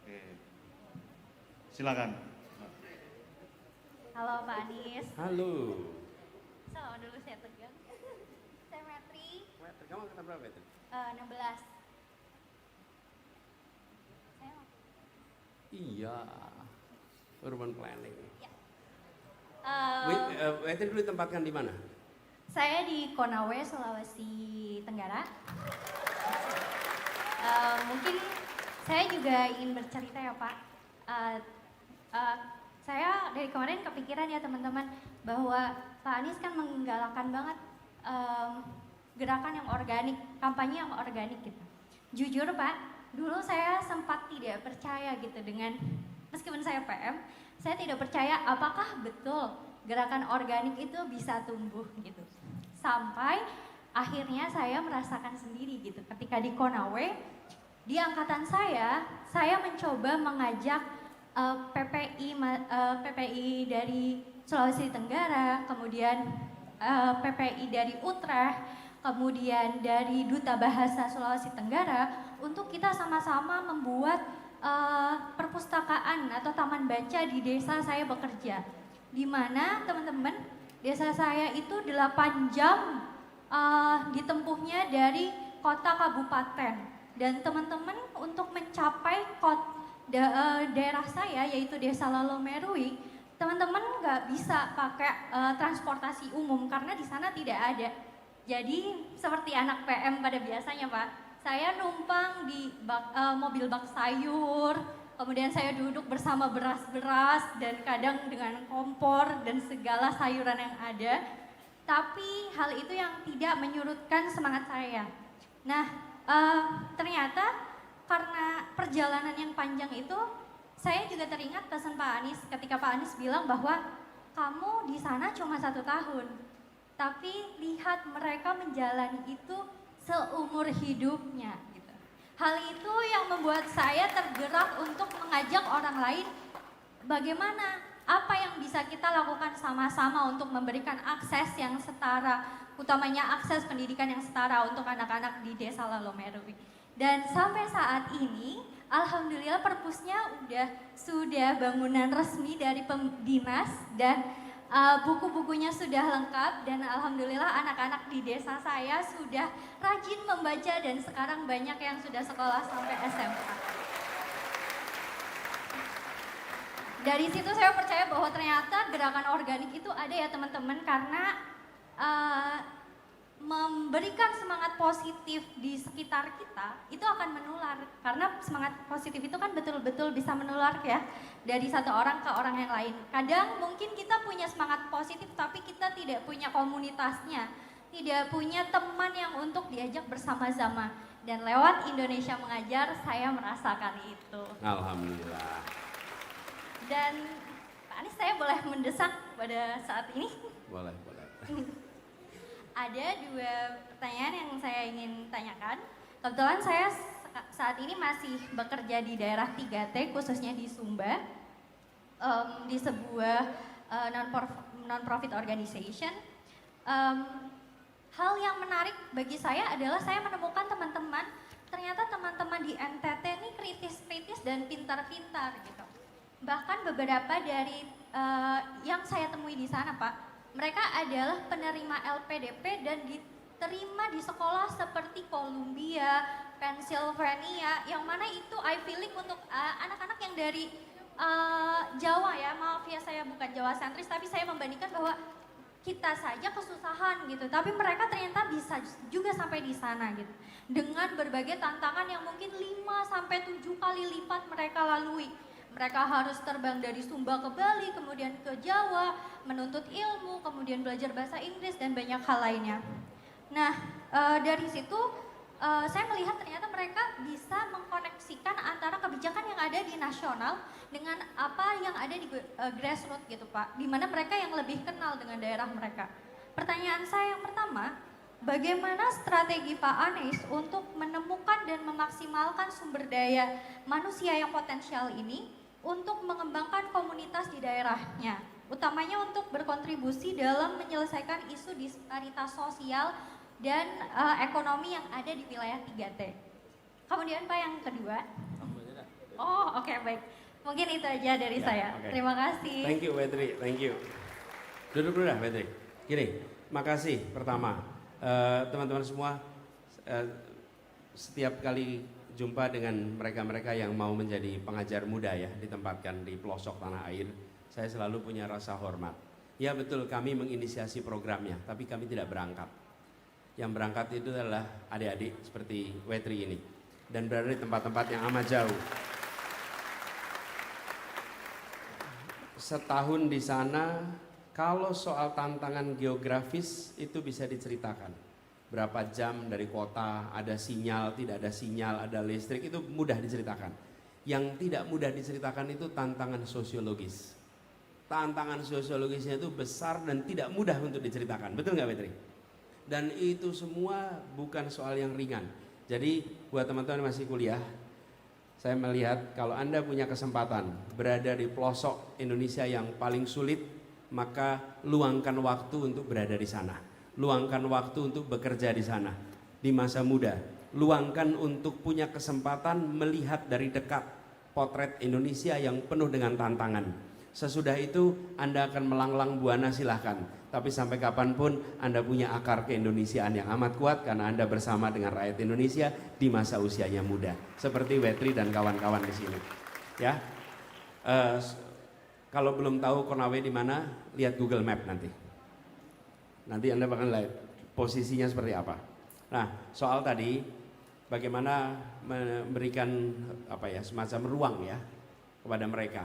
Speaker 1: Oke. Silakan.
Speaker 5: Halo Pak Anies.
Speaker 2: Halo.
Speaker 5: Salam dulu saya tegang. Saya Metri,
Speaker 2: Kamu angkatan berapa itu?
Speaker 5: 16. Saya
Speaker 2: Iya. Urban planning.
Speaker 5: eh,
Speaker 2: Itu dulu ditempatkan di mana?
Speaker 5: saya di Konawe, Sulawesi Tenggara. Mungkin saya juga ingin bercerita ya Pak. Saya dari kemarin kepikiran ya teman-teman bahwa Pak Anies kan menggalakkan banget gerakan yang organik, kampanye yang organik gitu. Jujur Pak, dulu saya sempat tidak percaya gitu dengan, meskipun saya PM, saya tidak percaya apakah betul gerakan organik itu bisa tumbuh gitu. Sampai akhirnya saya merasakan sendiri gitu ketika di Konawe, di angkatan saya mencoba mengajak PPI dari Sulawesi Tenggara, kemudian PPI dari Utrecht, kemudian dari Duta Bahasa Sulawesi Tenggara untuk kita sama-sama membuat perpustakaan atau taman baca di desa saya bekerja, di mana teman-teman desa saya itu 8 jam ditempuhnya dari kota kabupaten, dan teman-teman untuk mencapai daerah saya yaitu Desa Lalomerui, teman-teman nggak bisa pakai transportasi umum karena di sana tidak ada. Jadi seperti anak PM pada biasanya Pak, saya numpang di mobil bak sayur, kemudian saya duduk bersama beras-beras dan kadang dengan kompor dan segala sayuran yang ada. Tapi hal itu yang tidak menyurutkan semangat saya. Nah, ternyata karena perjalanan yang panjang itu, saya juga teringat pesan Pak Anies ketika Pak Anies bilang bahwa kamu di sana cuma 1 tahun, tapi lihat mereka menjalani itu seumur hidupnya. Hal itu yang membuat saya tergerak untuk mengajak orang lain bagaimana, apa yang bisa kita lakukan sama-sama untuk memberikan akses yang setara, utamanya akses pendidikan yang setara untuk anak-anak di Desa Lalomerui. Dan sampai saat ini, alhamdulillah perpusnya sudah bangunan resmi dari Dinas dan buku-bukunya sudah lengkap, dan alhamdulillah anak-anak di desa saya sudah rajin membaca dan sekarang banyak yang sudah sekolah sampai SMA. Dari situ saya percaya bahwa ternyata gerakan organik itu ada ya teman-teman, karena memberikan semangat positif di sekitar kita itu akan menular, karena semangat positif itu kan betul-betul bisa menular ya dari satu orang ke orang yang lain. Kadang mungkin kita punya semangat positif tapi kita tidak punya komunitasnya, tidak punya teman yang untuk diajak bersama-sama. Dan lewat Indonesia Mengajar, saya merasakan itu.
Speaker 2: Alhamdulillah.
Speaker 5: Dan Pak Anies, saya boleh mendesak pada saat ini?
Speaker 2: Boleh, boleh.
Speaker 5: Ada dua pertanyaan yang saya ingin tanyakan. Kebetulan saya saat ini masih bekerja di daerah 3T, khususnya di Sumba, di sebuah non-profit organization. Hal yang menarik bagi saya adalah saya menemukan teman-teman, ternyata teman-teman di NTT ini kritis-kritis dan pintar-pintar gitu. Bahkan beberapa dari yang saya temui di sana, Pak, mereka adalah penerima LPDP dan diterima di sekolah seperti Columbia, Pennsylvania, yang mana itu Ivy League untuk anak-anak yang dari Jawa ya. Maaf ya, saya bukan Jawa sentris, tapi saya membandingkan bahwa kita saja kesusahan gitu, tapi mereka ternyata bisa juga sampai di sana gitu. Dengan berbagai tantangan yang mungkin 5-7 kali lipat mereka lalui. Mereka harus terbang dari Sumba ke Bali, kemudian ke Jawa, menuntut ilmu, kemudian belajar bahasa Inggris dan banyak hal lainnya. Nah, dari situ saya melihat ternyata mereka bisa mengkoneksikan antara kebijakan yang ada di nasional dengan apa yang ada di grassroots gitu Pak, di mana mereka yang lebih kenal dengan daerah mereka. Pertanyaan saya yang pertama, bagaimana strategi Pak Anies untuk menemukan dan memaksimalkan sumber daya manusia yang potensial ini untuk mengembangkan komunitas di daerahnya, utamanya untuk berkontribusi dalam menyelesaikan isu disparitas sosial dan ekonomi yang ada di wilayah 3T. Kemudian Pak yang kedua. Oh oke, baik. Mungkin itu aja dari saya.
Speaker 2: Okay.
Speaker 5: Terima kasih.
Speaker 2: Thank you Wetri, thank you. Duduk dulu dah Wetri. Gini, makasih pertama. Teman-teman semua, setiap kali jumpa dengan mereka-mereka yang mau menjadi pengajar muda ya, ditempatkan di pelosok tanah air, saya selalu punya rasa hormat. Ya betul, kami menginisiasi programnya, tapi kami tidak berangkat. Yang berangkat itu adalah adik-adik seperti Wetri ini dan berada di tempat-tempat yang amat jauh. Setahun di sana, kalau soal tantangan geografis itu bisa diceritakan. Berapa jam dari kota, ada sinyal, tidak ada sinyal, ada listrik, itu mudah diceritakan. Yang tidak mudah diceritakan itu tantangan sosiologis. Tantangan sosiologisnya itu besar dan tidak mudah untuk diceritakan. Betul nggak Wetri? Dan itu semua bukan soal yang ringan. Jadi buat teman-teman yang masih kuliah, saya melihat kalau Anda punya kesempatan berada di pelosok Indonesia yang paling sulit, maka luangkan waktu untuk berada di sana. Luangkan waktu untuk bekerja di sana di masa muda. Luangkan untuk punya kesempatan melihat dari dekat potret Indonesia yang penuh dengan tantangan. Sesudah itu Anda akan melanglang buana, silahkan. Tapi sampai kapanpun Anda punya akar keindonesiaan yang amat kuat karena Anda bersama dengan rakyat Indonesia di masa usianya muda. Seperti Wetri dan kawan-kawan di sini. Ya, kalau belum tahu Konawe di mana, lihat Google Map nanti. Nanti Anda bakal lihat posisinya seperti apa. Nah, soal tadi bagaimana memberikan semacam ruang ya kepada mereka.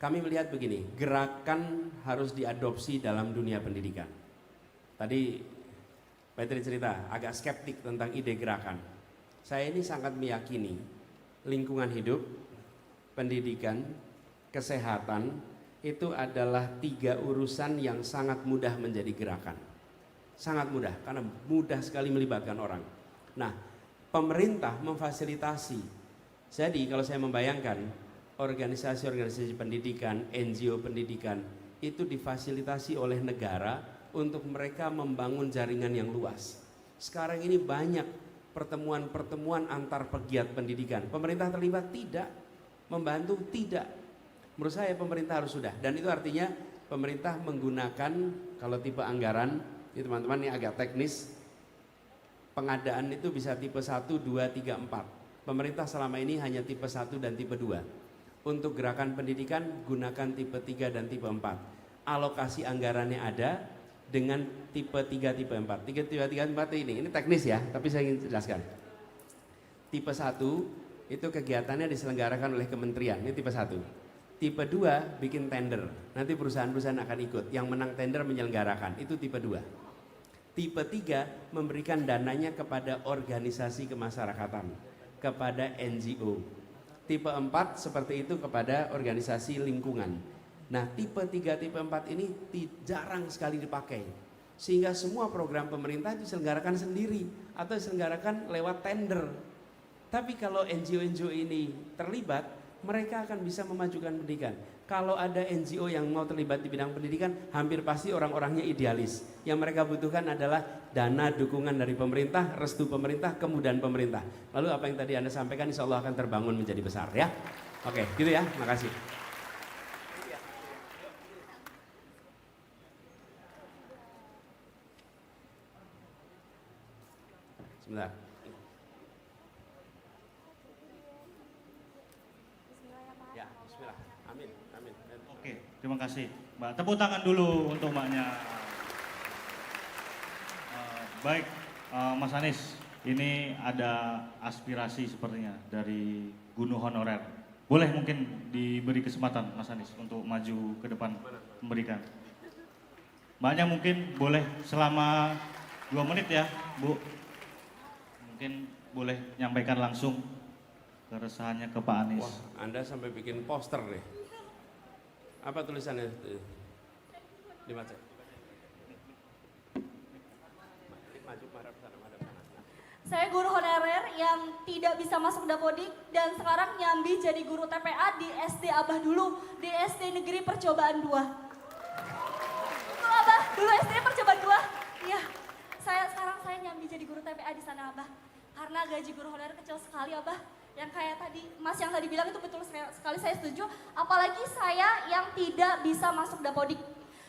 Speaker 2: Kami melihat begini, gerakan harus diadopsi dalam dunia pendidikan. Tadi Petri cerita, agak skeptik tentang ide gerakan. Saya ini sangat meyakini lingkungan hidup, pendidikan, kesehatan, itu adalah 3 urusan yang sangat mudah menjadi gerakan. Sangat mudah, karena mudah sekali melibatkan orang. Nah, pemerintah memfasilitasi. Jadi kalau saya membayangkan, organisasi-organisasi pendidikan, NGO pendidikan itu difasilitasi oleh negara untuk mereka membangun jaringan yang luas. Sekarang ini banyak pertemuan-pertemuan antar pegiat pendidikan. Pemerintah terlibat? Tidak. Membantu? Tidak. Menurut saya pemerintah harus sudah. Dan itu artinya pemerintah menggunakan, kalau tipe anggaran, ini teman-teman ini agak teknis, pengadaan itu bisa tipe 1, 2, 3, 4. Pemerintah selama ini hanya tipe 1 dan tipe 2. Untuk gerakan pendidikan gunakan tipe 3 dan tipe 4. Alokasi anggarannya ada dengan tipe 3, tipe 4. 3, 4 ini teknis ya, tapi saya ingin jelaskan. Tipe 1 itu kegiatannya diselenggarakan oleh kementerian, ini tipe 1. Tipe 2 bikin tender, nanti perusahaan-perusahaan akan ikut. Yang menang tender menyelenggarakan, itu tipe 2. Tipe 3 memberikan dananya kepada organisasi kemasyarakatan, kepada NGO. Tipe 4 seperti itu kepada organisasi lingkungan. Nah, tipe 3, tipe 4 ini jarang sekali dipakai. Sehingga semua program pemerintah diselenggarakan sendiri atau diselenggarakan lewat tender. Tapi kalau NGO-NGO ini terlibat, mereka akan bisa memajukan pendidikan. Kalau ada NGO yang mau terlibat di bidang pendidikan, hampir pasti orang-orangnya idealis. Yang mereka butuhkan adalah dana dukungan dari pemerintah, restu pemerintah, kemudahan pemerintah. Lalu apa yang tadi Anda sampaikan insya Allah akan terbangun menjadi besar ya. Oke, gitu ya, makasih. Sebentar. Ya, bismillah. Amin, amin.
Speaker 1: Oke, terima kasih Mbak. Tepuk tangan dulu untuk Mbaknya. Baik, Mas Anies, ini ada aspirasi sepertinya dari guru honorer. Boleh mungkin diberi kesempatan Mas Anies untuk maju ke depan memberikan. Mbaknya mungkin boleh selama 2 menit ya, Bu. Mungkin boleh nyampaikan langsung keresahannya ke Pak Anies.
Speaker 2: Wah, Anda sampai bikin poster nih. Apa tulisannya? Dibaca. Maju, madep sana.
Speaker 5: Saya guru honorer yang tidak bisa masuk Dapodik dan sekarang nyambi jadi guru TPA di SD Abah dulu, di SD Negeri Percobaan 2. Betul Abah, dulu SD Percobaan 2. Iya, sekarang saya nyambi jadi guru TPA di sana Abah. Karena gaji guru honorer kecil sekali Abah. Yang kayak tadi Mas yang tadi bilang itu betul sekali, saya setuju. Apalagi saya yang tidak bisa masuk Dapodik.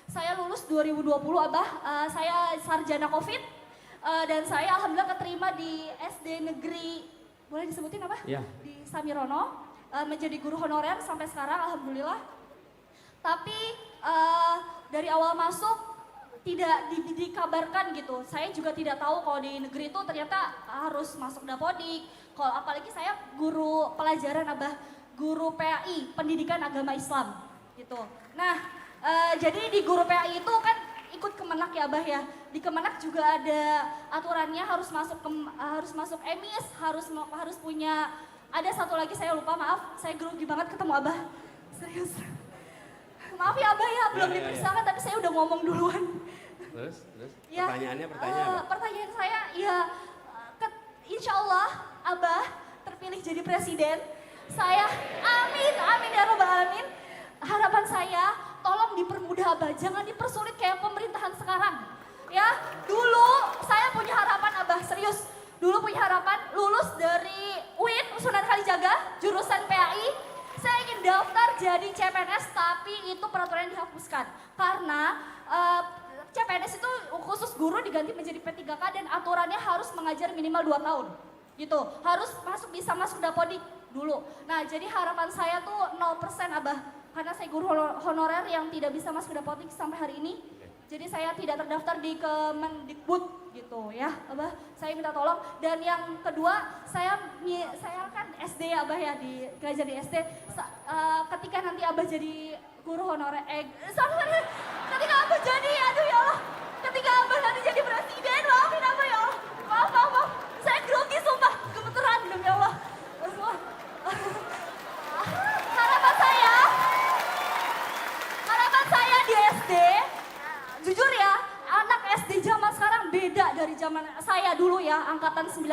Speaker 5: Saya lulus 2020 Abah, saya sarjana Covid. Dan saya alhamdulillah keterima di SD Negeri, boleh disebutin apa?
Speaker 2: Ya.
Speaker 5: Di Samirono, menjadi guru honorer sampai sekarang alhamdulillah. Tapi dari awal masuk tidak dikabarkan gitu. Saya juga tidak tahu kalau di negeri itu ternyata harus masuk Dapodik. Kalau apalagi saya guru pelajaran Abah, guru PAI, Pendidikan Agama Islam gitu. Nah, jadi di guru PAI itu kan ikut Kemenak ya Abah ya. Di Kemenak juga ada aturannya harus masuk EMIS, harus punya, ada satu lagi saya lupa, maaf, saya grogi banget ketemu Abah. Serius. Maaf ya Abah ya, belum diperiksakan tapi saya udah ngomong duluan.
Speaker 2: Terus
Speaker 5: Ya,
Speaker 2: pertanyaannya apa?
Speaker 5: Pertanyaan saya ya, insya Allah Abah terpilih jadi presiden. Saya amin ya robbal alamin. Harapan saya tolong dipermudah Abah, jangan dipersulit kayak pemerintahan sekarang. Ya, dulu saya punya harapan Abah, serius. Dulu punya harapan lulus dari UIN Sunan Kalijaga, jurusan PAI. Saya ingin daftar jadi CPNS tapi itu peraturan dihapuskan. Karena CPNS itu khusus guru diganti menjadi P3K dan aturannya harus mengajar minimal 2 tahun. Gitu, harus bisa masuk Dapodik dulu. Nah, jadi harapan saya tuh 0% Abah. Karena saya guru honorer yang tidak bisa masuk Dapodik sampai hari ini. Jadi saya tidak terdaftar di Kemendikbud gitu ya, Abah. Saya minta tolong. Dan yang kedua, saya kan SD ya Abah ya, ngajar di SD. Ketika nanti Abah jadi guru honorer, ketika Abah jadi, aduh ya Allah, ketika Abah nanti jadi presiden, maafin Abah ya Allah. Maaf. Saya grogi sumpah, gemeteran demi Allah. Harapan saya di SD, jujur ya, anak SD zaman sekarang beda dari zaman saya dulu ya, angkatan 98.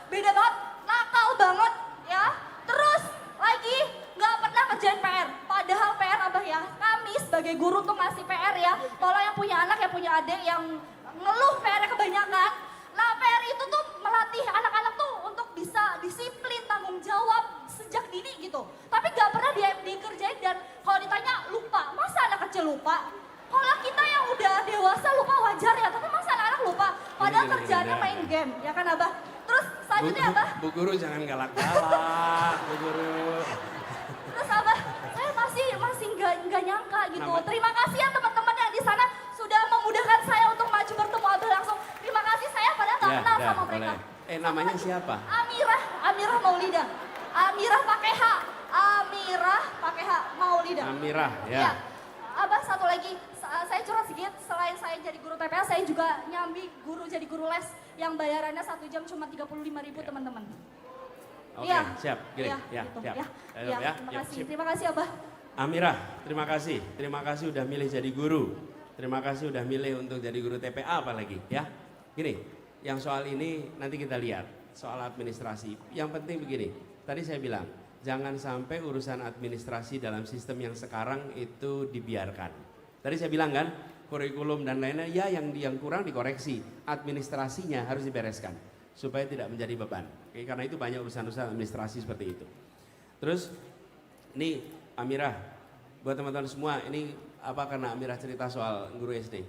Speaker 5: Beda banget, nakal banget ya. Terus lagi nggak pernah kerjain PR. Padahal PR Abah ya, kami sebagai guru tuh ngasih PR ya. Kalau yang punya anak, yang punya adik yang ngeluh PR-nya kebanyakan. Nah PR itu tuh melatih anak-anak tuh untuk bisa disiplin, tanggung jawab sejak dini gitu. Tapi nggak pernah dikerjain dan kalau ditanya lupa. Masa anak kecil lupa? Kalau kita yang udah dewasa lupa wajar ya, tapi masa anak-anak lupa? Padahal kerjaannya main game, ya kan Abah? Terus selanjutnya Abah?
Speaker 2: Bu Guru jangan galak-galak, Bu Guru.
Speaker 5: Terus Abah, saya masih nggak nyangka gitu. Terima kasih ya teman-teman yang di sana sudah memudahkan saya untuk maju bertemu Abah langsung. Terima kasih, saya padahal nggak kenal sama mereka.
Speaker 2: Namanya siapa?
Speaker 5: Amirah Maulida. Amirah pakai H. Maulida.
Speaker 2: Amirah, ya.
Speaker 5: Abah satu lagi, saya
Speaker 6: saya curhat sedikit, selain saya jadi guru TPA, saya juga nyambi jadi guru les yang bayarannya 1 jam cuma 35.000 teman-teman.
Speaker 2: Oke,
Speaker 6: Iya.
Speaker 2: siap. Gini,
Speaker 6: Iya,
Speaker 2: ya,
Speaker 6: gitu.
Speaker 2: siap.
Speaker 6: Ya,
Speaker 2: Ayo,
Speaker 6: ya,
Speaker 2: ya,
Speaker 6: terima
Speaker 2: ya,
Speaker 6: kasih.
Speaker 2: sip.
Speaker 6: Terima kasih Abah.
Speaker 2: Amirah, terima kasih. Terima kasih udah milih jadi guru. Terima kasih udah milih untuk jadi guru TPA apalagi ya. Gini, yang soal ini nanti kita lihat. Soal administrasi. Yang penting begini, tadi saya bilang, jangan sampai urusan administrasi dalam sistem yang sekarang itu dibiarkan. Tadi saya bilang kan, kurikulum dan lainnya ya yang kurang dikoreksi. Administrasinya harus dibereskan supaya tidak menjadi beban. Oke, karena itu banyak urusan-urusan administrasi seperti itu. Terus ini Amirah, buat teman-teman semua, ini apa karena Amirah cerita soal guru SD.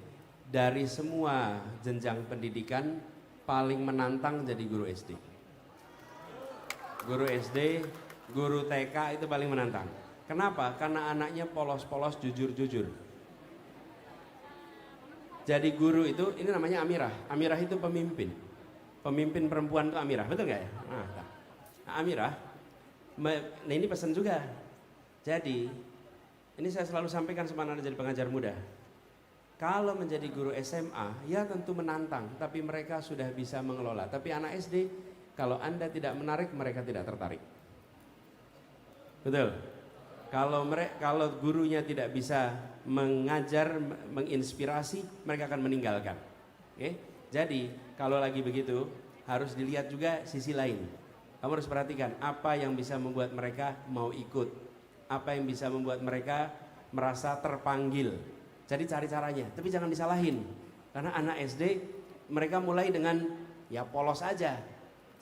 Speaker 2: Dari semua jenjang pendidikan paling menantang jadi guru SD. Guru SD, guru TK itu paling menantang. Kenapa? Karena anaknya polos-polos, jujur-jujur. Jadi guru itu, ini namanya Amirah. Amirah itu pemimpin. Pemimpin perempuan itu Amirah, betul nggak ya? Nah, Amirah, nah ini pesan juga. Jadi, ini saya selalu sampaikan sama anak jadi pengajar muda. Kalau menjadi guru SMA, ya tentu menantang, tapi mereka sudah bisa mengelola. Tapi anak SD, kalau Anda tidak menarik, mereka tidak tertarik. Betul? Kalau gurunya tidak bisa mengajar, menginspirasi, mereka akan meninggalkan. Oke? Jadi, kalau lagi begitu, harus dilihat juga sisi lain. Kamu harus perhatikan apa yang bisa membuat mereka mau ikut. Apa yang bisa membuat mereka merasa terpanggil. Jadi cari caranya, tapi jangan disalahin. Karena anak SD mereka mulai dengan ya polos aja.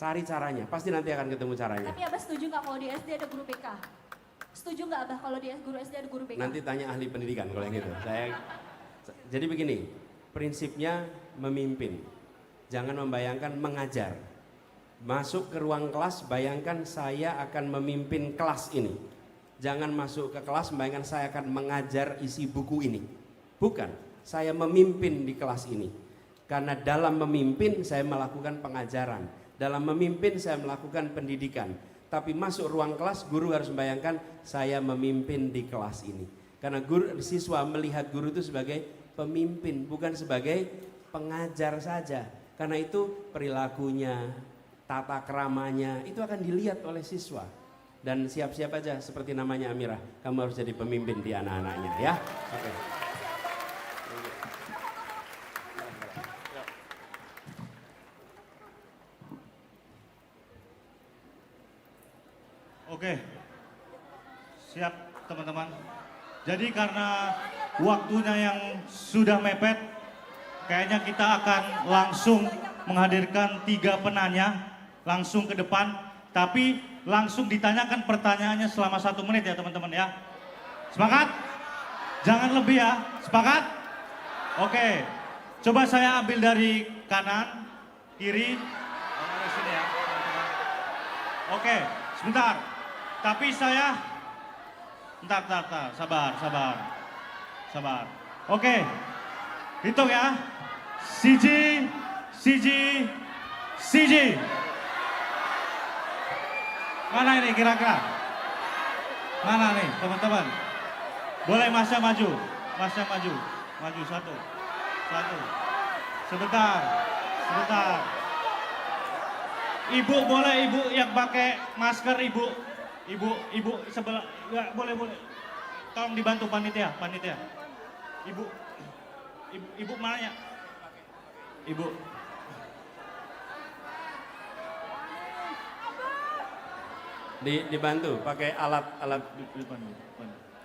Speaker 2: Cari caranya, pasti nanti akan ketemu caranya.
Speaker 6: Tapi Abah setuju nggak kalau di SD ada guru BK? Setuju nggak Abah kalau di guru SD ada guru BK?
Speaker 2: Nanti tanya ahli pendidikan kalau yang gitu. Jadi begini, prinsipnya memimpin. Jangan membayangkan mengajar. Masuk ke ruang kelas, bayangkan saya akan memimpin kelas ini. Jangan masuk ke kelas, bayangkan saya akan mengajar isi buku ini. Bukan, saya memimpin di kelas ini. Karena dalam memimpin saya melakukan pengajaran. Dalam memimpin saya melakukan pendidikan. Tapi masuk ruang kelas, guru harus membayangkan saya memimpin di kelas ini. Karena siswa melihat guru itu sebagai pemimpin, bukan sebagai pengajar saja. Karena itu perilakunya, tata keramanya, itu akan dilihat oleh siswa. Dan siap-siap aja seperti namanya Amirah, kamu harus jadi pemimpin di anak-anaknya ya. Oke.
Speaker 1: Oke, siap teman-teman. Jadi karena waktunya yang sudah mepet, kayaknya kita akan langsung menghadirkan 3 penanya langsung ke depan. Tapi langsung ditanyakan pertanyaannya selama 1 menit ya teman-teman ya. Sepakat? Jangan lebih ya, sepakat? Oke, coba saya ambil dari kanan, kiri, dari sini ya teman-teman. Oke, sebentar. Tapi saya, bentar, sabar. Oke, hitung ya. Siji. Mana ini kira-kira? Mana nih teman-teman? Boleh masnya maju. Maju satu. Sebentar. Ibu boleh, ibu yang pakai masker ibu sebelah, ya, boleh. Tolong dibantu panitia. Ibu mana ya? Ibu.
Speaker 2: Dibantu pakai alat.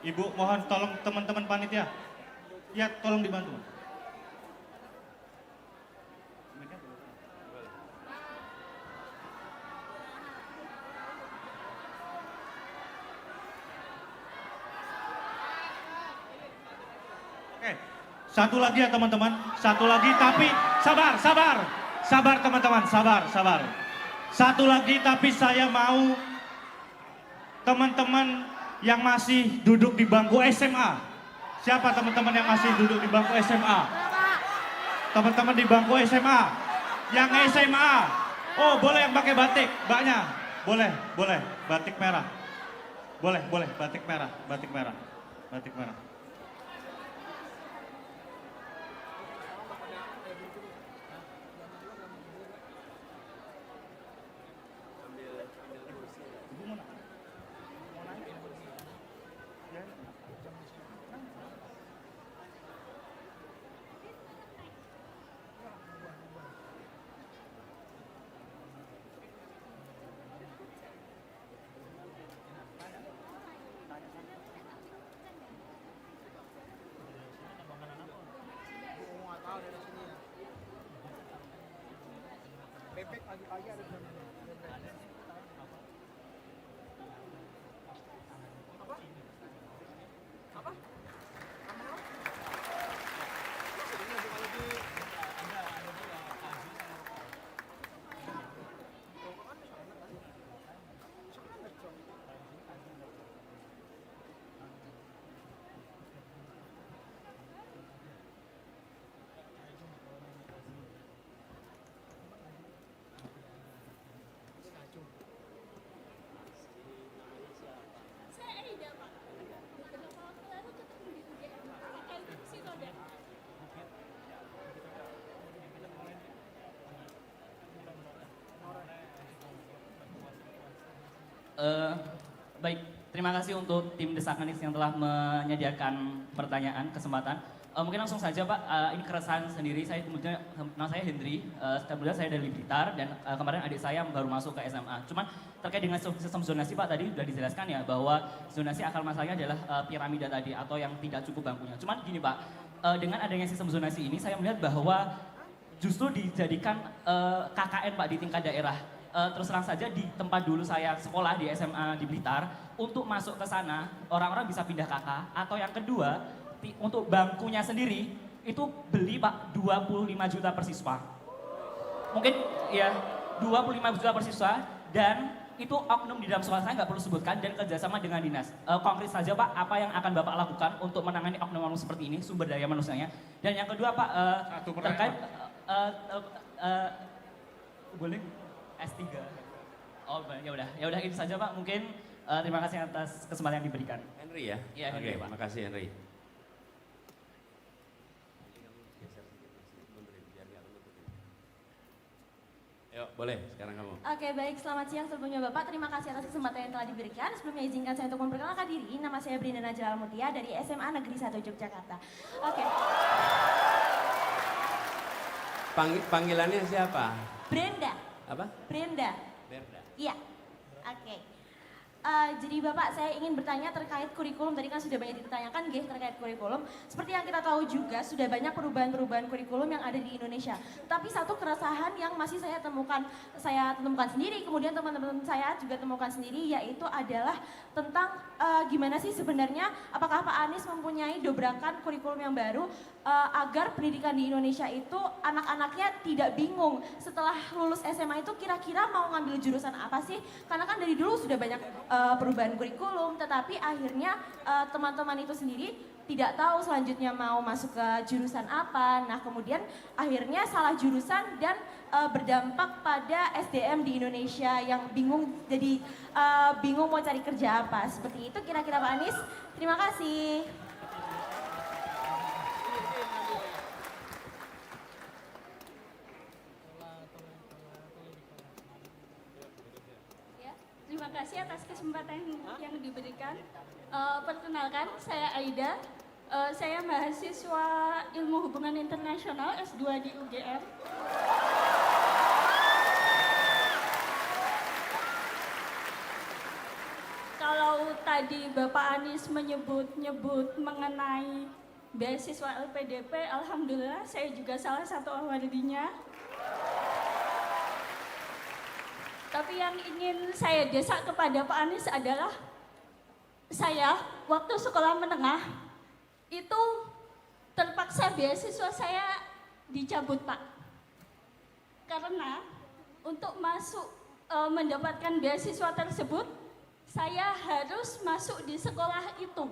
Speaker 1: Ibu mohon tolong teman-teman panitia. Ya, tolong dibantu. Oke, satu lagi ya teman-teman. Satu lagi tapi sabar teman-teman, sabar. Satu lagi tapi saya mau teman-teman yang masih duduk di bangku SMA. Siapa teman-teman yang masih duduk di bangku SMA? Teman-teman di bangku SMA. Yang SMA. Oh, boleh yang pakai batik, mbaknya. Boleh. Batik merah. Boleh, batik merah.
Speaker 6: Saya Aida, Pak. Beberapa waktu lalu ketemu di UGM terkait kursi roda.
Speaker 7: Baik, terima kasih untuk tim Desakanis yang telah menyediakan pertanyaan, kesempatan. Mungkin langsung saja Pak, ini keresahan sendiri, saya kemudian, nama saya Hendri, kemudian saya dari Blitar dan kemarin adik saya baru masuk ke SMA. Cuman terkait dengan sistem zonasi Pak tadi sudah dijelaskan ya bahwa zonasi akar masalahnya adalah piramida tadi atau yang tidak cukup bangkunya. Cuman gini Pak, dengan adanya sistem zonasi ini saya melihat bahwa justru dijadikan KKN Pak di tingkat daerah. Terus terang saja di tempat dulu saya sekolah di SMA di Blitar, untuk masuk ke sana orang-orang bisa pindah kakak, atau yang kedua untuk bangkunya sendiri itu beli Pak 25 juta per siswa. Mungkin ya 25 juta per siswa dan itu oknum di dalam sekolah saya nggak perlu sebutkan dan kerjasama dengan dinas. Konkret saja Pak, apa yang akan Bapak lakukan untuk menangani oknum-oknum seperti ini, sumber daya manusianya. Dan yang kedua Pak, terkait boleh S3. Oh ya udah itu saja Pak. Mungkin terima kasih atas kesempatan yang diberikan.
Speaker 2: Henry ya?
Speaker 7: Iya, Henry,
Speaker 2: Oke,
Speaker 7: Pak.
Speaker 2: makasih Henry. Yuk, boleh sekarang kamu.
Speaker 6: Oke, baik. Selamat siang sebelumnya Bapak. Terima kasih atas kesempatan yang telah diberikan. Sebelumnya izinkan saya untuk memperkenalkan diri. Nama saya Brinda Najla Almutia dari SMA Negeri 1 Yogyakarta. Oke.
Speaker 2: Panggilannya siapa?
Speaker 6: Brenda.
Speaker 2: Apa?
Speaker 6: Brenda.
Speaker 2: Berda.
Speaker 6: Iya. Oke. Jadi Bapak, saya ingin bertanya terkait kurikulum. Tadi kan sudah banyak ditanyakan terkait kurikulum. Seperti yang kita tahu juga sudah banyak perubahan-perubahan kurikulum yang ada di Indonesia. Tapi satu keresahan yang masih saya temukan sendiri, kemudian teman-teman saya juga temukan sendiri, yaitu adalah tentang gimana sih sebenarnya apakah Pak Anies mempunyai dobrakan kurikulum yang baru agar pendidikan di Indonesia itu anak-anaknya tidak bingung setelah lulus SMA itu kira-kira mau ngambil jurusan apa sih? Karena kan dari dulu sudah banyak perubahan kurikulum, tetapi akhirnya teman-teman itu sendiri tidak tahu selanjutnya mau masuk ke jurusan apa. Nah kemudian akhirnya salah jurusan dan berdampak pada SDM di Indonesia yang bingung, jadi bingung mau cari kerja apa. Seperti itu kira-kira Pak Anies. Terima kasih. Terima kasih atas kesempatan yang diberikan. Perkenalkan, saya Aida. Saya mahasiswa Ilmu Hubungan Internasional S2 di UGM. Kalau tadi Bapak Anies menyebut mengenai beasiswa LPDP, alhamdulillah saya juga salah satu awardinya. Tapi yang ingin saya desak kepada Pak Anies adalah saya waktu sekolah menengah itu terpaksa beasiswa saya dicabut Pak. Karena untuk mendapatkan beasiswa tersebut saya harus masuk di sekolah itu.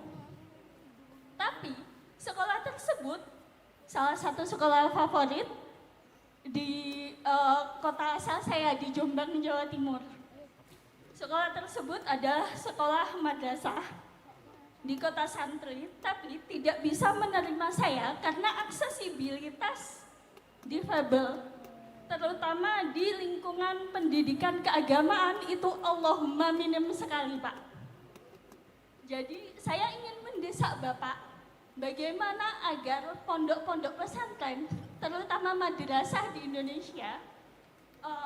Speaker 6: Tapi sekolah tersebut salah satu sekolah favorit di kota asal saya di Jombang, Jawa Timur. Sekolah tersebut adalah sekolah madrasah di kota santri, tapi tidak bisa menerima saya karena aksesibilitas difabel, terutama di lingkungan pendidikan keagamaan itu Allahumma minim sekali Pak. Jadi saya ingin mendesak Bapak, bagaimana agar pondok-pondok pesantren, terutama madrasah di Indonesia,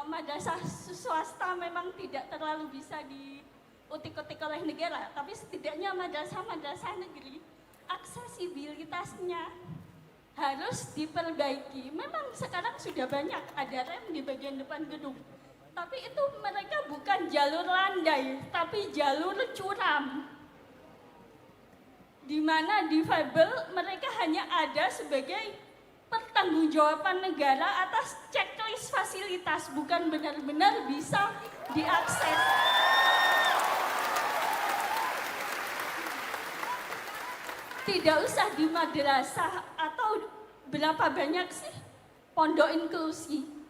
Speaker 6: madrasah swasta memang tidak terlalu bisa diutik-utik oleh negara, tapi setidaknya madrasah-madrasah negeri, aksesibilitasnya
Speaker 8: harus diperbaiki. Memang sekarang sudah banyak ada rem di bagian depan gedung. Tapi itu mereka bukan jalur landai, tapi jalur curam. Di mana difabel mereka hanya ada sebagai pertanggungjawaban negara atas checklist fasilitas, bukan benar-benar bisa diakses. Tidak usah di madrasah atau berapa banyak sih pondok inklusi.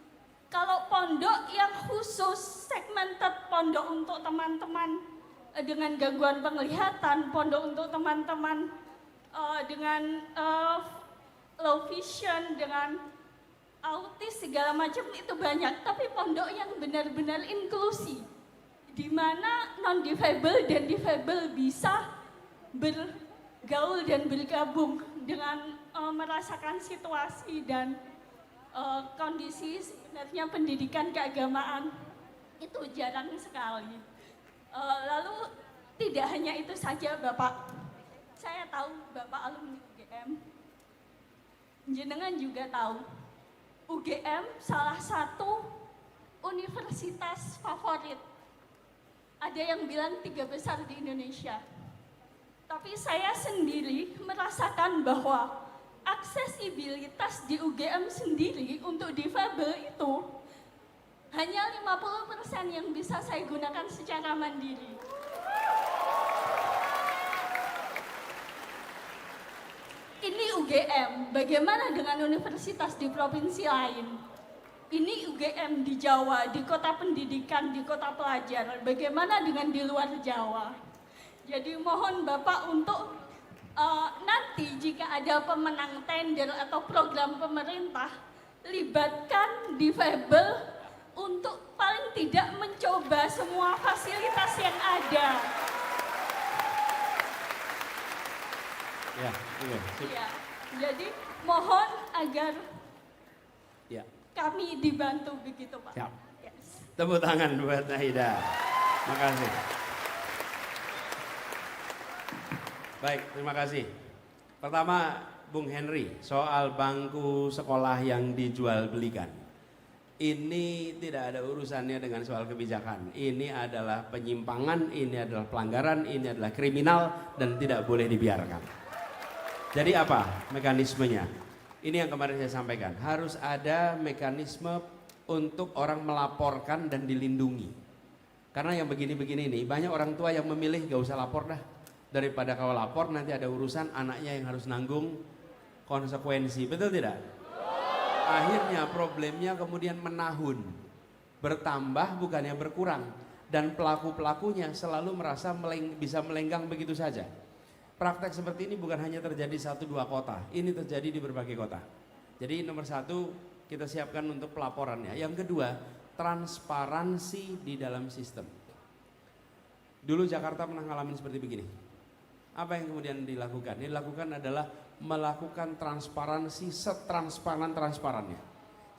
Speaker 8: Kalau pondok yang khusus segmented, pondok untuk teman-teman dengan gangguan penglihatan, pondok untuk teman-teman dengan low vision, dengan autis segala macam itu banyak. Tapi pondok yang benar-benar inklusi, di mana non difabel dan difabel bisa bergaul dan bergabung dengan merasakan situasi dan kondisi sebenarnya pendidikan keagamaan itu jarang sekali. Lalu tidak hanya itu saja Bapak, saya tahu Bapak alumni UGM, jenengan juga tahu UGM salah satu universitas favorit. Ada yang bilang 3 besar di Indonesia. Tapi saya sendiri merasakan bahwa aksesibilitas di UGM sendiri untuk difabel itu hanya 50% yang bisa saya gunakan secara mandiri. Ini UGM, bagaimana dengan universitas di provinsi lain? Ini UGM di Jawa, di kota pendidikan, di kota pelajar. Bagaimana dengan di luar Jawa? Jadi mohon Bapak untuk nanti jika ada pemenang tender atau program pemerintah, libatkan difabel untuk paling tidak mencoba semua fasilitas yang ada.
Speaker 2: Ya, iya.
Speaker 8: Ya, jadi mohon agar
Speaker 2: Ya.
Speaker 8: kami dibantu begitu Pak.
Speaker 2: Siap.
Speaker 8: Yes.
Speaker 2: Tepuk tangan buat Nahida. Makasih. Baik, terima kasih. Pertama, Bung Henry, soal bangku sekolah yang dijual belikan. Ini tidak ada urusannya dengan soal kebijakan. Ini adalah penyimpangan, ini adalah pelanggaran, ini adalah kriminal dan tidak boleh dibiarkan. Jadi apa mekanismenya? Ini yang kemarin saya sampaikan. Harus ada mekanisme untuk orang melaporkan dan dilindungi. Karena yang begini-begini ini, banyak orang tua yang memilih gak usah lapor dah. Daripada kau lapor nanti ada urusan anaknya yang harus nanggung konsekuensi. Betul tidak? Akhirnya problemnya kemudian menahun. Bertambah bukannya berkurang. Dan pelaku-pelakunya selalu merasa bisa melenggang begitu saja. Praktek seperti ini bukan hanya terjadi 1-2 kota. Ini terjadi di berbagai kota. Jadi nomor 1 kita siapkan untuk pelaporannya. Yang kedua, transparansi di dalam sistem. Dulu Jakarta pernah ngalamin seperti begini. Apa yang kemudian dilakukan? Yang dilakukan adalah melakukan transparansi setransparan-transparannya.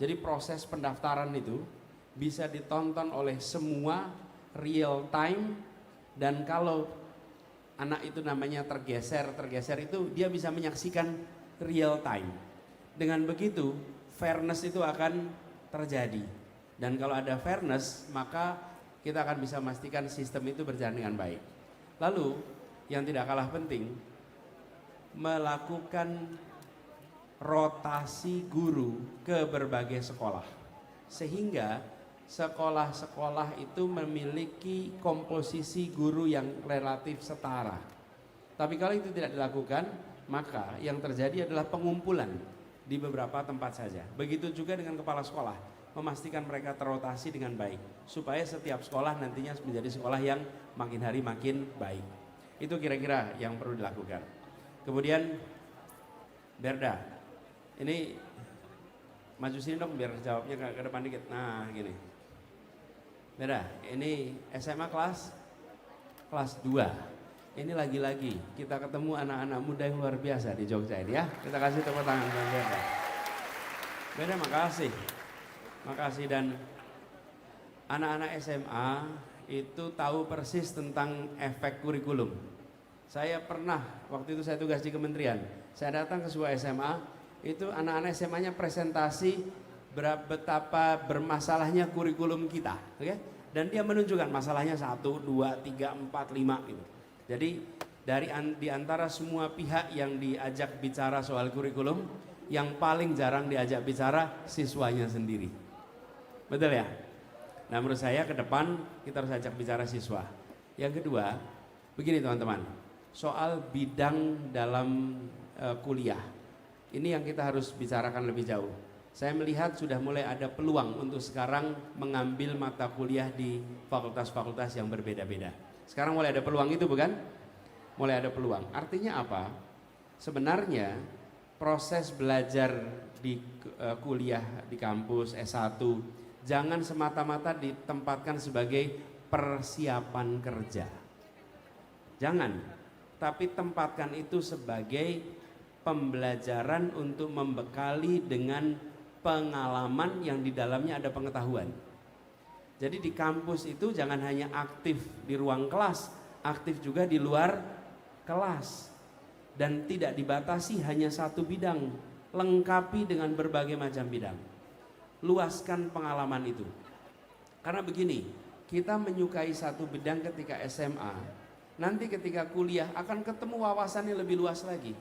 Speaker 2: Jadi proses pendaftaran itu bisa ditonton oleh semua real time, dan kalau anak itu namanya tergeser itu dia bisa menyaksikan real time. Dengan begitu fairness itu akan terjadi. Dan kalau ada fairness maka kita akan bisa memastikan sistem itu berjalan dengan baik. Lalu yang tidak kalah penting, melakukan rotasi guru ke berbagai sekolah. Sehingga sekolah-sekolah itu memiliki komposisi guru yang relatif setara. Tapi kalau itu tidak dilakukan, maka yang terjadi adalah pengumpulan di beberapa tempat saja. Begitu juga dengan kepala sekolah, memastikan mereka terrotasi dengan baik. Supaya setiap sekolah nantinya menjadi sekolah yang makin hari makin baik. Itu kira-kira yang perlu dilakukan. Kemudian Berda, ini maju sini dong biar jawabnya ke depan dikit. Nah gini, Berda, ini SMA kelas 2. Ini lagi-lagi kita ketemu anak-anak muda yang luar biasa di Jogja ini ya. Kita kasih tepuk tangan buat Berda. Berda makasih dan anak-anak SMA itu tahu persis tentang efek kurikulum. Saya pernah, waktu itu saya tugas di kementerian, saya datang ke sebuah SMA, Itu anak-anak SMA-nya presentasi betapa bermasalahnya kurikulum kita, oke? Dan dia menunjukkan masalahnya 1, 2, 3, 4, 5 gitu. Jadi di antara semua pihak yang diajak bicara soal kurikulum, yang paling jarang diajak bicara siswanya sendiri. Betul ya? Nah, menurut saya ke depan kita harus ajak bicara siswa. Yang kedua, begini teman-teman, soal bidang dalam kuliah. Ini yang kita harus bicarakan lebih jauh. Saya melihat sudah mulai ada peluang untuk sekarang mengambil mata kuliah di fakultas-fakultas yang berbeda-beda. Sekarang mulai ada peluang itu bukan? Mulai ada peluang. Artinya apa? Sebenarnya proses belajar di kuliah di kampus S1 jangan semata-mata ditempatkan sebagai persiapan kerja. Jangan, tapi tempatkan itu sebagai pembelajaran untuk membekali dengan pengalaman yang di dalamnya ada pengetahuan. Jadi di kampus itu jangan hanya aktif di ruang kelas, aktif juga di luar kelas. Dan tidak dibatasi hanya satu bidang, lengkapi dengan berbagai macam bidang. Luaskan pengalaman itu. Karena begini, kita menyukai satu bidang ketika SMA, nanti ketika kuliah akan ketemu wawasannya lebih luas lagi.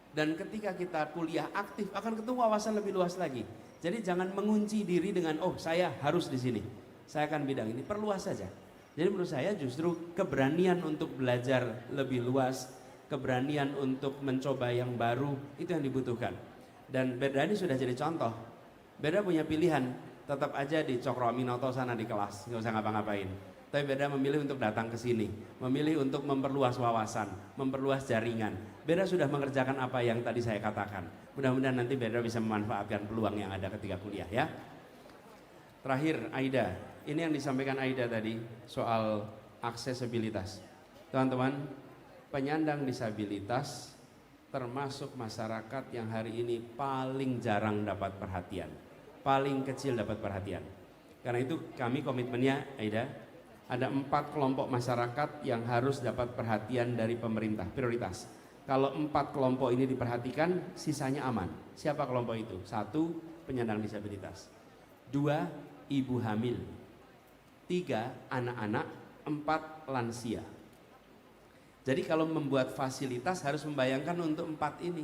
Speaker 2: Dan ketika kita kuliah aktif akan ketemu wawasan lebih luas lagi. Jadi jangan mengunci diri dengan saya harus di sini. Saya akan bidang ini, perluas saja. Jadi menurut saya justru keberanian untuk belajar lebih luas, keberanian untuk mencoba yang baru itu yang dibutuhkan. Dan Berda ini sudah jadi contoh. Berda punya pilihan, tetap aja di Cokro Aminoto sana di kelas, nggak usah ngapa-ngapain. Tapi Berda memilih untuk datang ke sini, memilih untuk memperluas wawasan, memperluas jaringan. Berda sudah mengerjakan apa yang tadi saya katakan. Mudah-mudahan nanti Berda bisa memanfaatkan peluang yang ada ketika kuliah ya. Terakhir Aida, ini yang disampaikan Aida tadi soal aksesibilitas. Teman-teman, penyandang disabilitas termasuk masyarakat yang hari ini paling jarang dapat perhatian, paling kecil dapat perhatian. Karena itu kami komitmennya Aida, ada 4 kelompok masyarakat yang harus dapat perhatian dari pemerintah, prioritas. Kalau 4 kelompok ini diperhatikan, sisanya aman. Siapa kelompok itu? 1, penyandang disabilitas. 2, ibu hamil. 3, anak-anak. 4, lansia. Jadi kalau membuat fasilitas harus membayangkan untuk 4 ini.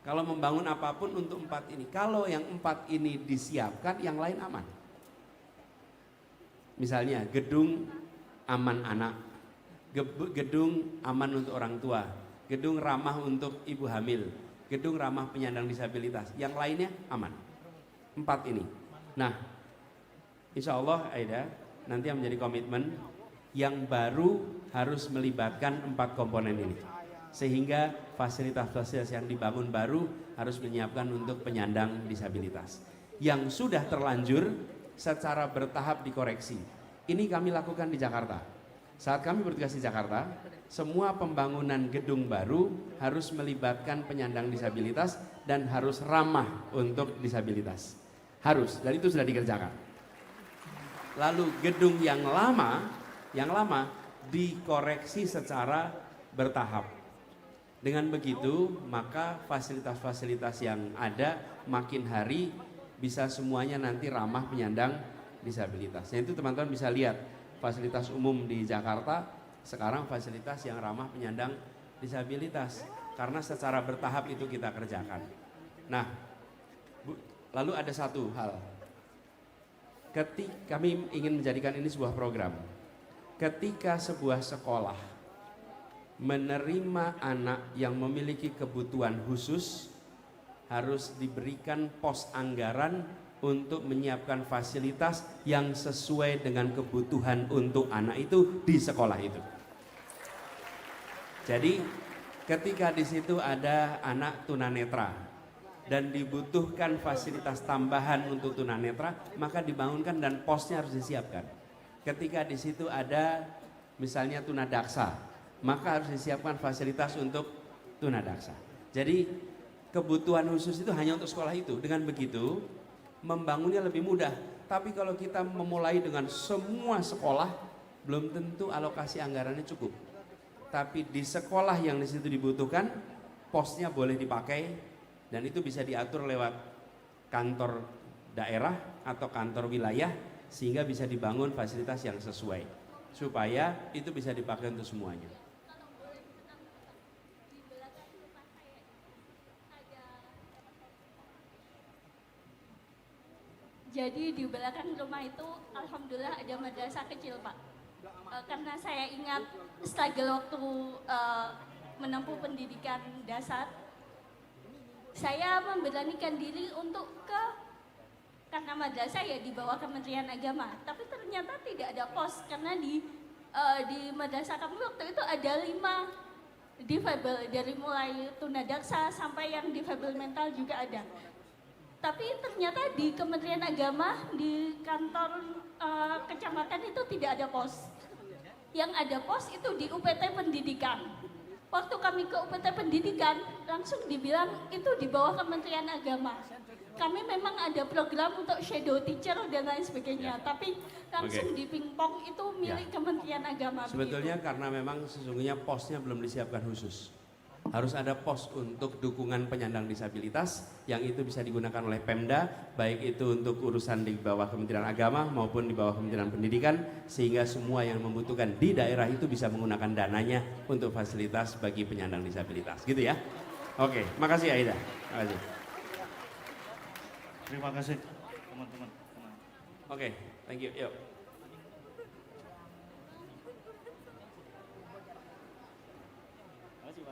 Speaker 2: Kalau membangun apapun untuk 4 ini. Kalau yang 4 ini disiapkan, yang lain aman. Misalnya gedung aman anak, gedung aman untuk orang tua, gedung ramah untuk ibu hamil, gedung ramah penyandang disabilitas, yang lainnya aman. 4 ini. Nah, insya Allah Aida nanti yang menjadi komitmen yang baru harus melibatkan 4 komponen ini. Sehingga fasilitas-fasilitas yang dibangun baru harus menyiapkan untuk penyandang disabilitas. Yang sudah terlanjur secara bertahap dikoreksi. Ini kami lakukan di Jakarta. Saat kami bertugas di Jakarta, semua pembangunan gedung baru harus melibatkan penyandang disabilitas dan harus ramah untuk disabilitas. Harus, dan itu sudah dikerjakan. Lalu gedung yang lama dikoreksi secara bertahap. Dengan begitu, maka fasilitas-fasilitas yang ada makin hari bisa semuanya nanti ramah penyandang disabilitas. Nah, itu teman-teman bisa lihat fasilitas umum di Jakarta sekarang fasilitas yang ramah penyandang disabilitas karena secara bertahap itu kita kerjakan. Nah, lalu ada satu hal. Kami ingin menjadikan ini sebuah program. Ketika sebuah sekolah menerima anak yang memiliki kebutuhan khusus, harus diberikan pos anggaran untuk menyiapkan fasilitas yang sesuai dengan kebutuhan untuk anak itu di sekolah itu. Jadi ketika di situ ada anak tunanetra dan dibutuhkan fasilitas tambahan untuk tunanetra, maka dibangunkan dan posnya harus disiapkan. Ketika di situ ada misalnya tunadaksa, maka harus disiapkan fasilitas untuk tunadaksa. Jadi kebutuhan khusus itu hanya untuk sekolah itu. Dengan begitu membangunnya lebih mudah. Tapi kalau kita memulai dengan semua sekolah, belum tentu alokasi anggarannya cukup. Tapi di sekolah yang di situ dibutuhkan, posnya boleh dipakai Dan itu bisa diatur lewat kantor daerah atau kantor wilayah sehingga bisa dibangun fasilitas yang sesuai supaya itu bisa dipakai untuk semuanya.
Speaker 8: Jadi di belakang rumah itu alhamdulillah ada madrasah kecil Pak. Karena saya ingat struggle waktu menempuh pendidikan dasar, saya memberanikan diri untuk karena madrasah ya di bawah Kementerian Agama. Tapi ternyata tidak ada pos karena di madrasah kami waktu itu ada 5 difabel, dari mulai tunadaksa sampai yang difabel mental juga ada. Tapi ternyata di Kementerian Agama, di kantor kecamatan itu tidak ada pos. Yang ada pos itu di UPT Pendidikan. Waktu kami ke UPT Pendidikan, langsung dibilang itu di bawah Kementerian Agama. Kami memang ada program untuk shadow teacher dan lain sebagainya, tapi langsung di pingpong itu milik Kementerian Agama.
Speaker 2: Sebetulnya karena memang sesungguhnya posnya belum disiapkan khusus. Harus ada pos untuk dukungan penyandang disabilitas yang itu bisa digunakan oleh Pemda, baik itu untuk urusan di bawah Kementerian Agama maupun di bawah Kementerian Pendidikan, sehingga semua yang membutuhkan di daerah itu bisa menggunakan dananya untuk fasilitas bagi penyandang disabilitas, gitu ya. Oke, makasih Aida. Makasih.
Speaker 1: Terima kasih teman-teman.
Speaker 2: Oke, thank you. Yuk.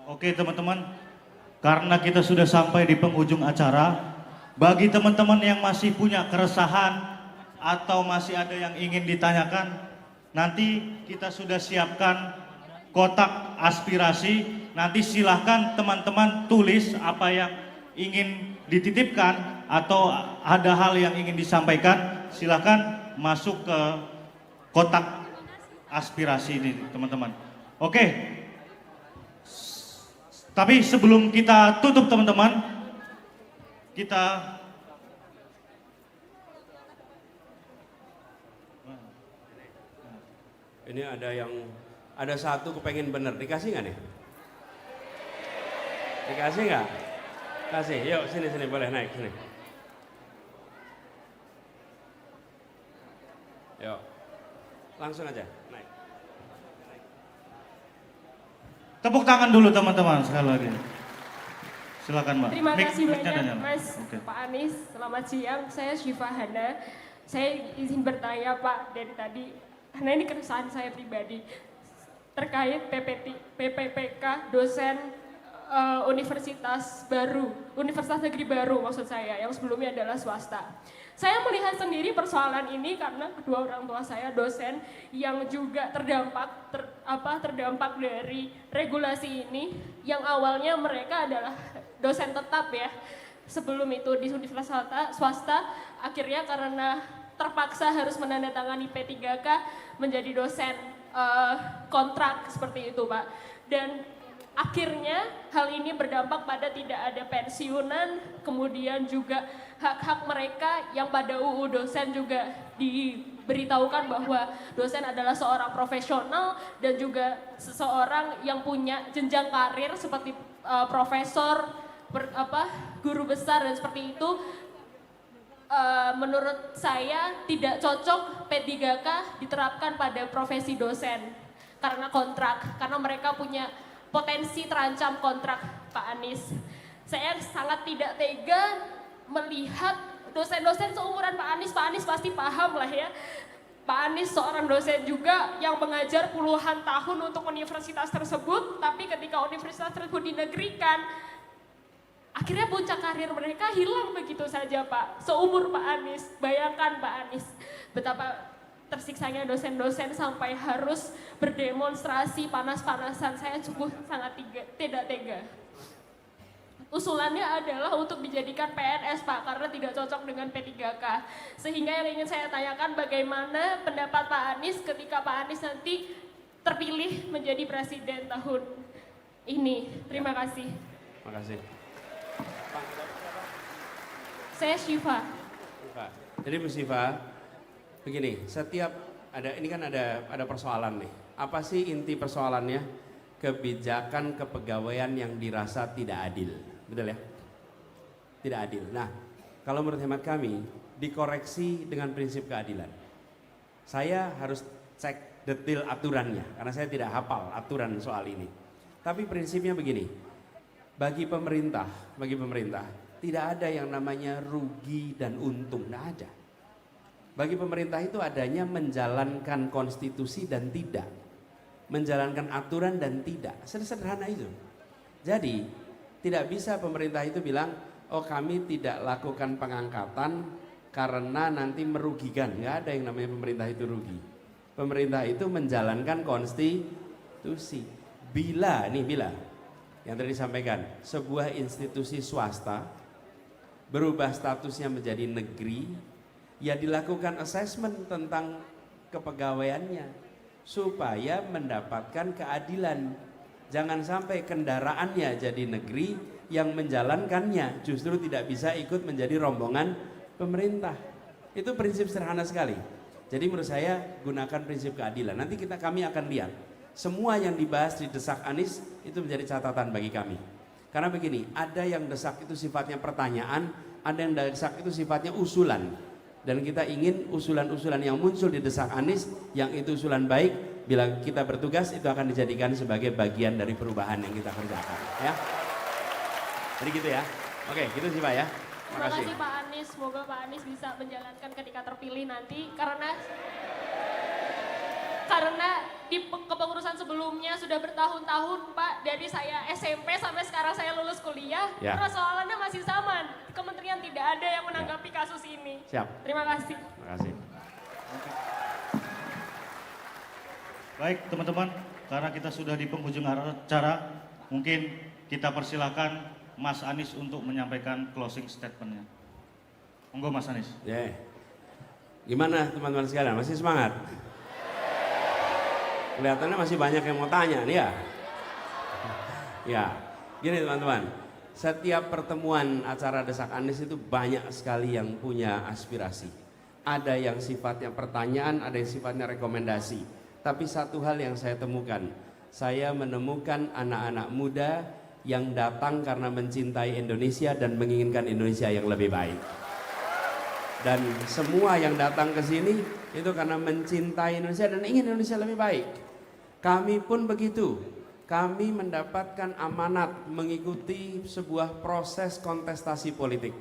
Speaker 1: Oke teman-teman, karena kita sudah sampai di penghujung acara, bagi teman-teman yang masih punya keresahan atau masih ada yang ingin ditanyakan, nanti kita sudah siapkan kotak aspirasi. Nanti silahkan teman-teman tulis apa yang ingin dititipkan atau ada hal yang ingin disampaikan, silahkan masuk ke kotak aspirasi ini teman-teman. Oke. Tapi sebelum kita tutup teman-teman, kita
Speaker 2: ini ada satu kepengen bener, dikasih nggak nih? Dikasih nggak? Kasih, yuk sini boleh naik sini. Yuk, langsung aja naik.
Speaker 1: tepuk tangan dulu teman-teman sekali lagi. Silakan Mbak.
Speaker 9: Terima kasih
Speaker 1: Mic-nya
Speaker 9: banyak
Speaker 1: nyala.
Speaker 9: Mas
Speaker 1: Oke.
Speaker 9: Pak Anies. Selamat siang, saya Syifa Hana. Saya izin bertanya Pak dari tadi, karena ini keresahan saya pribadi terkait PPPK dosen Universitas Negeri Baru maksud saya, yang sebelumnya adalah swasta. Saya melihat sendiri persoalan ini karena kedua orang tua saya dosen yang juga terdampak dari regulasi ini, yang awalnya mereka adalah dosen tetap ya. Sebelum itu di universitas swasta, akhirnya karena terpaksa harus menandatangani P3K menjadi dosen kontrak seperti itu Pak. Dan akhirnya hal ini berdampak pada tidak ada pensiunan, kemudian juga hak-hak mereka yang pada UU dosen juga diberitahukan bahwa dosen adalah seorang profesional dan juga seseorang yang punya jenjang karir seperti profesor, guru besar dan seperti itu. Menurut saya tidak cocok P3K diterapkan pada profesi dosen karena kontrak, karena mereka punya potensi terancam kontrak Pak Anies. Saya sangat tidak tega melihat dosen-dosen seumuran Pak Anies pasti paham lah ya. Pak Anies seorang dosen juga yang mengajar puluhan tahun untuk universitas tersebut, tapi ketika universitas tersebut dinegrikan, akhirnya puncak karir mereka hilang begitu saja Pak. Seumur Pak Anies, bayangkan Pak Anies betapa tersiksanya dosen-dosen sampai harus berdemonstrasi panas-panasan. Saya sungguh sangat tidak tega. Usulannya adalah untuk dijadikan PNS Pak, karena tidak cocok dengan P3K. Sehingga yang ingin saya tanyakan, bagaimana pendapat Pak Anies ketika Pak Anies nanti terpilih menjadi presiden tahun ini. Terima kasih.
Speaker 2: Terima kasih.
Speaker 9: Saya Syifa.
Speaker 2: Jadi Bu Syifa, begini, setiap ini kan ada persoalan nih. Apa sih inti persoalannya? Kebijakan kepegawaian yang dirasa tidak adil, betul ya? tidak adil. Nah, kalau menurut hemat kami dikoreksi dengan prinsip keadilan. Saya harus cek detail aturannya karena saya tidak hafal aturan soal ini. Tapi prinsipnya begini, bagi pemerintah tidak ada yang namanya rugi dan untung, tidak ada. Bagi pemerintah itu adanya menjalankan konstitusi dan tidak, menjalankan aturan dan tidak, sederhana itu. Jadi tidak bisa pemerintah itu bilang, oh kami tidak lakukan pengangkatan karena nanti merugikan. Nggak ada yang namanya pemerintah itu rugi. Pemerintah itu menjalankan konstitusi. Bila yang tadi disampaikan, sebuah institusi swasta berubah statusnya menjadi negeri, ya dilakukan assessment tentang kepegawaiannya supaya mendapatkan keadilan. Jangan sampai kendaraannya jadi negeri, yang menjalankannya justru tidak bisa ikut menjadi rombongan pemerintah. Itu prinsip sederhana sekali. Jadi menurut saya gunakan prinsip keadilan. Nanti kami akan lihat semua yang dibahas di Desak Anies itu menjadi catatan bagi kami. Karena begini, ada yang desak itu sifatnya pertanyaan, ada yang desak itu sifatnya usulan. Dan kita ingin usulan-usulan yang muncul di Desak Anies yang itu usulan baik, bila kita bertugas itu akan dijadikan sebagai bagian dari perubahan yang kita kerjakan, ya. Jadi gitu ya. Oke, gitu sih Pak ya.
Speaker 9: Terima kasih Pak Anies, semoga Pak Anies bisa menjalankan ketika terpilih nanti karena di kepengurusan sebelumnya sudah bertahun-tahun Pak, dari saya SMP sampai sekarang saya lulus kuliah,
Speaker 2: ya.
Speaker 9: Persoalannya masih sama, kementerian tidak ada yang menanggapi kasus ini.
Speaker 2: Siap.
Speaker 9: Terima kasih.
Speaker 2: Terima kasih.
Speaker 1: Baik teman-teman, karena kita sudah di penghujung acara, mungkin kita persilahkan Mas Anies untuk menyampaikan closing statement-nya. Monggo Mas Anies.
Speaker 2: Yeah. Gimana teman-teman sekalian, masih semangat? Kelihatannya masih banyak yang mau tanya nih ya. Ya, gini teman-teman, setiap pertemuan acara Desak Anies itu banyak sekali yang punya aspirasi. Ada yang sifatnya pertanyaan, ada yang sifatnya rekomendasi. Tapi satu hal yang saya temukan, saya menemukan anak-anak muda yang datang karena mencintai Indonesia dan menginginkan Indonesia yang lebih baik. Dan semua yang datang ke sini itu karena mencintai Indonesia dan ingin Indonesia lebih baik. Kami pun begitu. Kami mendapatkan amanat mengikuti sebuah proses kontestasi politik.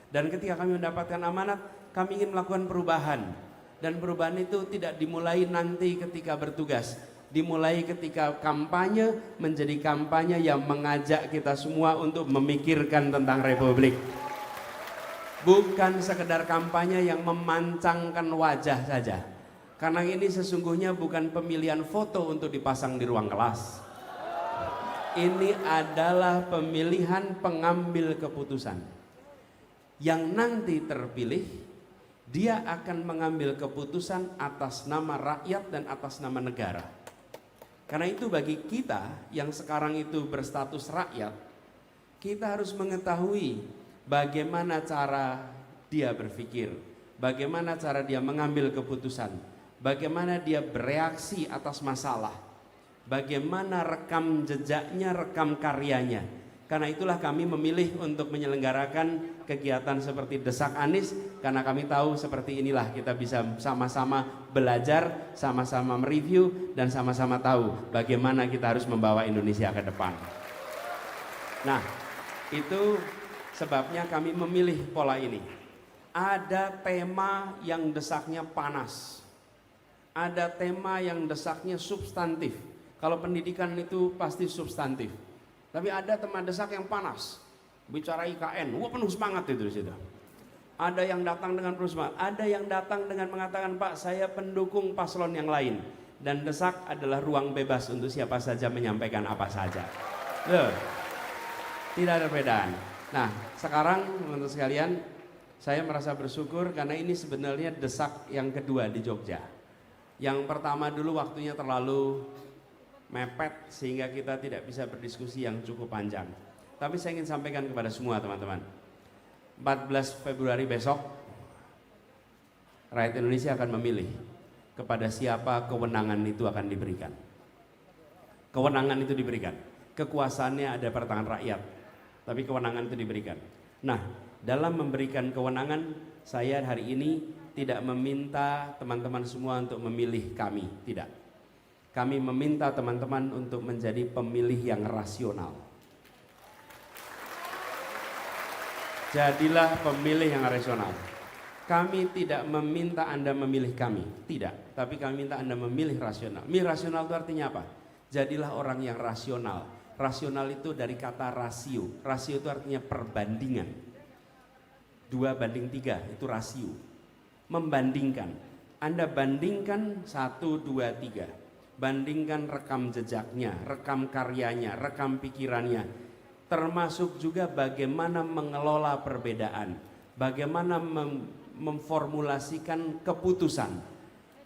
Speaker 2: Dan ketika kami mendapatkan amanat, kami ingin melakukan perubahan. Dan perubahan itu tidak dimulai nanti ketika bertugas. Dimulai ketika kampanye menjadi kampanye yang mengajak kita semua untuk memikirkan tentang Republik. Bukan sekedar kampanye yang memancangkan wajah saja. Karena ini sesungguhnya bukan pemilihan foto untuk dipasang di ruang kelas. Ini adalah pemilihan pengambil keputusan. Yang nanti terpilih, dia akan mengambil keputusan atas nama rakyat dan atas nama negara. Karena itu bagi kita yang sekarang itu berstatus rakyat, kita harus mengetahui bagaimana cara dia berpikir, bagaimana cara dia mengambil keputusan, bagaimana dia bereaksi atas masalah, bagaimana rekam jejaknya, rekam karyanya. Karena itulah kami memilih untuk menyelenggarakan kegiatan seperti Desak Anies, karena kami tahu seperti inilah kita bisa sama-sama belajar, sama-sama mereview, dan sama-sama tahu bagaimana kita harus membawa Indonesia ke depan. Nah, itu sebabnya kami memilih pola ini. Ada tema yang desaknya panas, ada tema yang desaknya substantif. Kalau pendidikan itu pasti substantif. Tapi ada tema desak yang panas, bicara IKN, wah penuh semangat itu di situ. Ada yang datang dengan penuh semangat, ada yang datang dengan mengatakan, Pak, saya pendukung paslon yang lain. Dan desak adalah ruang bebas untuk siapa saja menyampaikan apa saja. Loh, tidak ada perbedaan. Nah, sekarang teman-teman sekalian, saya merasa bersyukur karena ini sebenarnya desak yang kedua di Jogja. Yang pertama dulu waktunya terlalu mepet sehingga kita tidak bisa berdiskusi yang cukup panjang. Tapi saya ingin sampaikan kepada semua teman-teman, 14 Februari besok rakyat Indonesia akan memilih kepada siapa kewenangan itu akan diberikan. Kewenangan itu diberikan, kekuasaannya ada pada tangan rakyat, tapi kewenangan itu diberikan. Nah, dalam memberikan kewenangan, saya hari ini tidak meminta teman-teman semua untuk memilih kami, tidak. Kami meminta teman-teman untuk menjadi pemilih yang rasional. Jadilah pemilih yang rasional. Kami tidak meminta Anda memilih kami, tidak. Tapi kami minta Anda memilih rasional. Milih rasional itu artinya apa? Jadilah orang yang rasional. Rasional itu dari kata rasio. Rasio itu artinya perbandingan. 2:3 itu rasio. Membandingkan. Anda bandingkan 1, 2, 3. Bandingkan rekam jejaknya, rekam karyanya, rekam pikirannya. Termasuk juga bagaimana mengelola perbedaan. Bagaimana memformulasikan keputusan.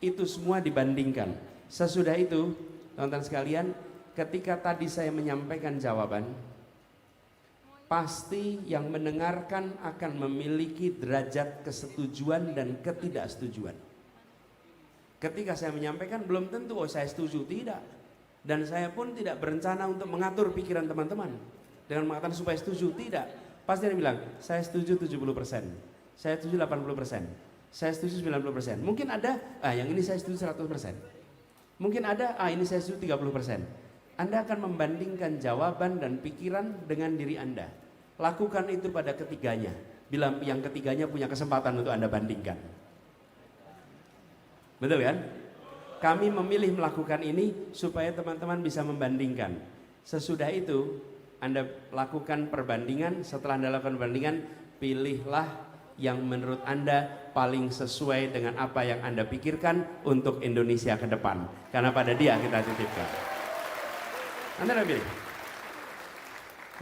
Speaker 2: Itu semua dibandingkan. Sesudah itu, teman-teman sekalian, ketika tadi saya menyampaikan jawaban, pasti yang mendengarkan akan memiliki derajat kesetujuan dan ketidaksetujuan. Ketika saya menyampaikan belum tentu saya setuju, tidak. Dan saya pun tidak berencana untuk mengatur pikiran teman-teman dengan mengatakan supaya setuju, tidak. Pasti dia bilang, saya setuju 70%, saya setuju 80%, saya setuju 90%. Mungkin ada, yang ini saya setuju 100%. Mungkin ada, ini saya setuju 30%. Anda akan membandingkan jawaban dan pikiran dengan diri Anda. Lakukan itu pada ketiganya. Bila yang ketiganya punya kesempatan untuk Anda bandingkan. Betul kan? Kami memilih melakukan ini supaya teman-teman bisa membandingkan. Sesudah itu, Anda lakukan perbandingan. Setelah Anda lakukan perbandingan, pilihlah yang menurut Anda paling sesuai dengan apa yang Anda pikirkan untuk Indonesia ke depan. Karena pada dia kita titipkan. Anda pilih.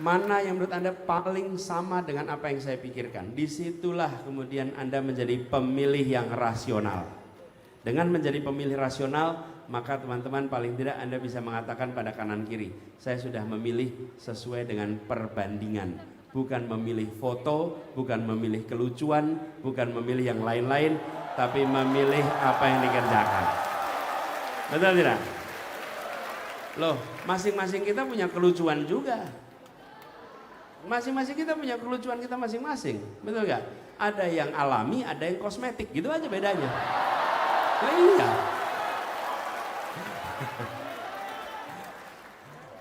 Speaker 2: Mana yang menurut Anda paling sama dengan apa yang saya pikirkan. Disitulah kemudian Anda menjadi pemilih yang rasional. Dengan menjadi pemilih rasional, maka teman-teman paling tidak Anda bisa mengatakan pada kanan kiri, saya sudah memilih sesuai dengan perbandingan. Bukan memilih foto, bukan memilih kelucuan, bukan memilih yang lain-lain, tapi memilih apa yang dikerjakan. Betul tidak? Loh, masing-masing kita punya kelucuan juga. Masing-masing kita punya kelucuan kita masing-masing. Betul gak? Ada yang alami, ada yang kosmetik. Gitu aja bedanya. Nah, iya.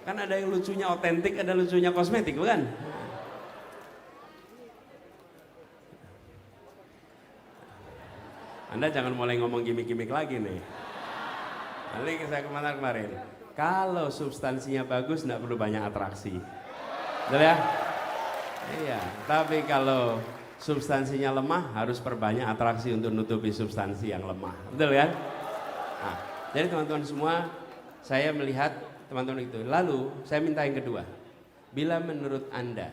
Speaker 2: Kan ada yang lucunya otentik, ada lucunya kosmetik, bukan? Anda jangan mulai ngomong gimmick-gimmick lagi nih. Nanti saya kemarin. Kalau substansinya bagus, nggak perlu banyak atraksi. Betul ya? Iya. Tapi kalau substansinya lemah, harus perbanyak atraksi untuk nutupi substansi yang lemah. Betul kan? Nah, jadi teman-teman semua, saya melihat teman-teman itu. Lalu saya minta yang kedua. Bila menurut Anda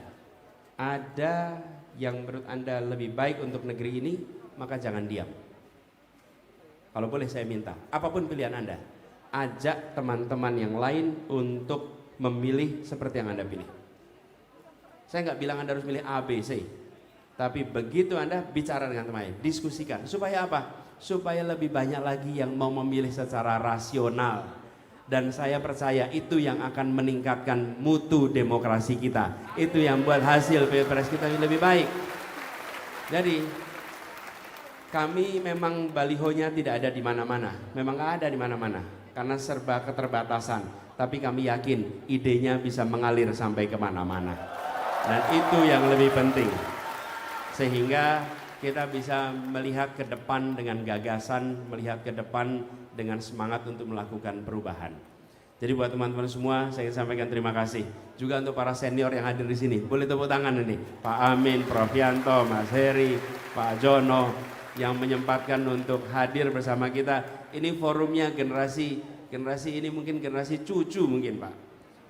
Speaker 2: ada yang menurut Anda lebih baik untuk negeri ini, maka jangan diam. Kalau boleh saya minta, apapun pilihan Anda, ajak teman-teman yang lain untuk memilih seperti yang Anda pilih. Saya nggak bilang Anda harus milih A, B, C. Tapi begitu Anda bicara dengan teman lain, diskusikan. Supaya apa? Supaya lebih banyak lagi yang mau memilih secara rasional. Dan saya percaya itu yang akan meningkatkan mutu demokrasi kita. Itu yang buat hasil pilpres kita lebih baik. Jadi kami memang balihonya tidak ada di mana-mana. Memang nggak ada di mana-mana karena serba keterbatasan. Tapi kami yakin idenya bisa mengalir sampai kemana-mana. Dan itu yang lebih penting. Sehingga kita bisa melihat ke depan dengan gagasan, melihat ke depan dengan semangat untuk melakukan perubahan. Jadi buat teman-teman semua, saya ingin sampaikan terima kasih. Juga untuk para senior yang hadir di sini. Boleh tepuk tangan ini. Pak Amin, Prof Yanto, Mas Heri, Pak Jono, yang menyempatkan untuk hadir bersama kita. Ini forumnya generasi ini mungkin generasi cucu mungkin Pak.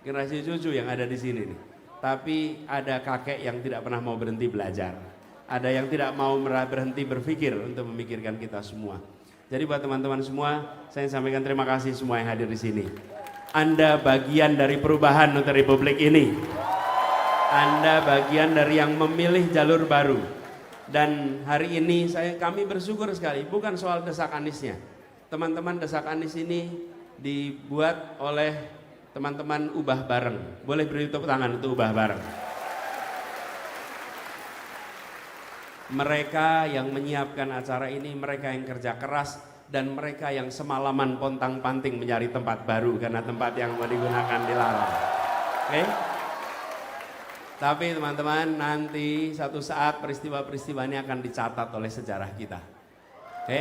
Speaker 2: Generasi cucu yang ada di sini nih. Tapi ada kakek yang tidak pernah mau berhenti belajar. Ada yang tidak mau berhenti berpikir untuk memikirkan kita semua. Jadi buat teman-teman semua, saya sampaikan terima kasih semua yang hadir di sini. Anda bagian dari perubahan untuk Republik ini. Anda bagian dari yang memilih jalur baru. Dan hari ini kami bersyukur sekali, bukan soal desak Aniesnya. Teman-teman desak Anies ini dibuat oleh teman-teman Ubah Bareng. Boleh beri tepuk tangan untuk Ubah Bareng. mereka yang menyiapkan acara ini, mereka yang kerja keras, dan mereka yang semalaman pontang-panting mencari tempat baru karena tempat yang mau digunakan dilarang. Oke? Tapi teman-teman, nanti satu saat peristiwa-peristiwa ini akan dicatat oleh sejarah kita. Oke?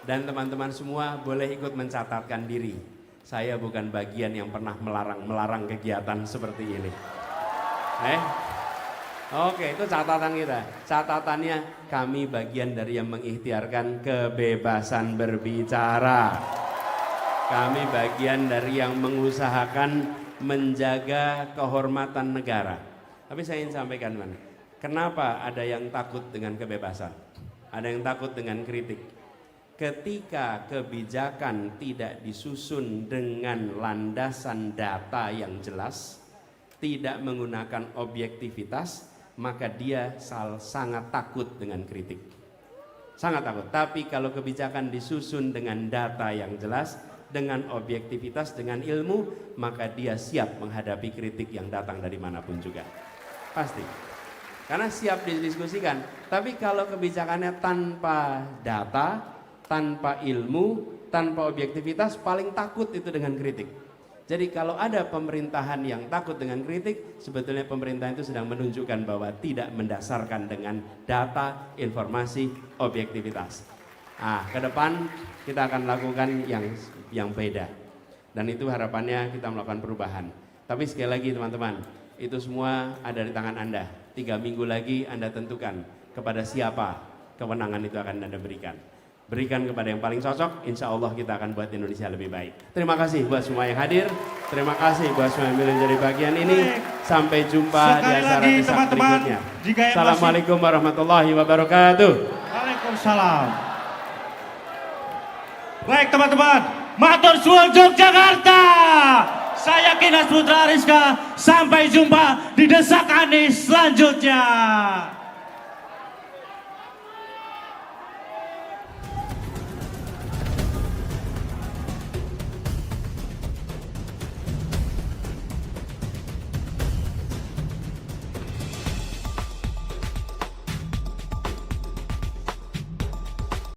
Speaker 2: Dan teman-teman semua boleh ikut mencatatkan diri. Saya bukan bagian yang pernah melarang kegiatan seperti ini. Oke, itu catatan kita. Catatannya, kami bagian dari yang mengikhtiarkan kebebasan berbicara. Kami bagian dari yang mengusahakan menjaga kehormatan negara. Tapi saya ingin sampaikan, kenapa ada yang takut dengan kebebasan? Ada yang takut dengan kritik. Ketika kebijakan tidak disusun dengan landasan data yang jelas, tidak menggunakan objektivitas, maka dia sangat takut dengan kritik. Sangat takut. Tapi kalau kebijakan disusun dengan data yang jelas, dengan objektivitas, dengan ilmu, maka dia siap menghadapi kritik yang datang dari manapun juga. Pasti. Karena siap didiskusikan. Tapi kalau kebijakannya tanpa data, tanpa ilmu, tanpa objektivitas, paling takut itu dengan kritik. Jadi kalau ada pemerintahan yang takut dengan kritik, sebetulnya pemerintahan itu sedang menunjukkan bahwa tidak mendasarkan dengan data, informasi, objektivitas. Ke depan kita akan lakukan yang beda. Dan itu harapannya kita melakukan perubahan. Tapi sekali lagi teman-teman, itu semua ada di tangan Anda. 3 minggu lagi Anda tentukan kepada siapa kewenangan itu akan Anda berikan. Berikan kepada yang paling cocok, insya Allah kita akan buat Indonesia lebih baik. Terima kasih buat semua yang hadir. Terima kasih buat semua yang menjadi bagian ini. Sampai jumpa di acara Desak berikutnya. Assalamualaikum warahmatullahi wabarakatuh.
Speaker 1: Waalaikumsalam. Baik teman-teman, matur suwun Yogyakarta. Saya Kinas Putra Rizka. Sampai jumpa di Desak Anies selanjutnya.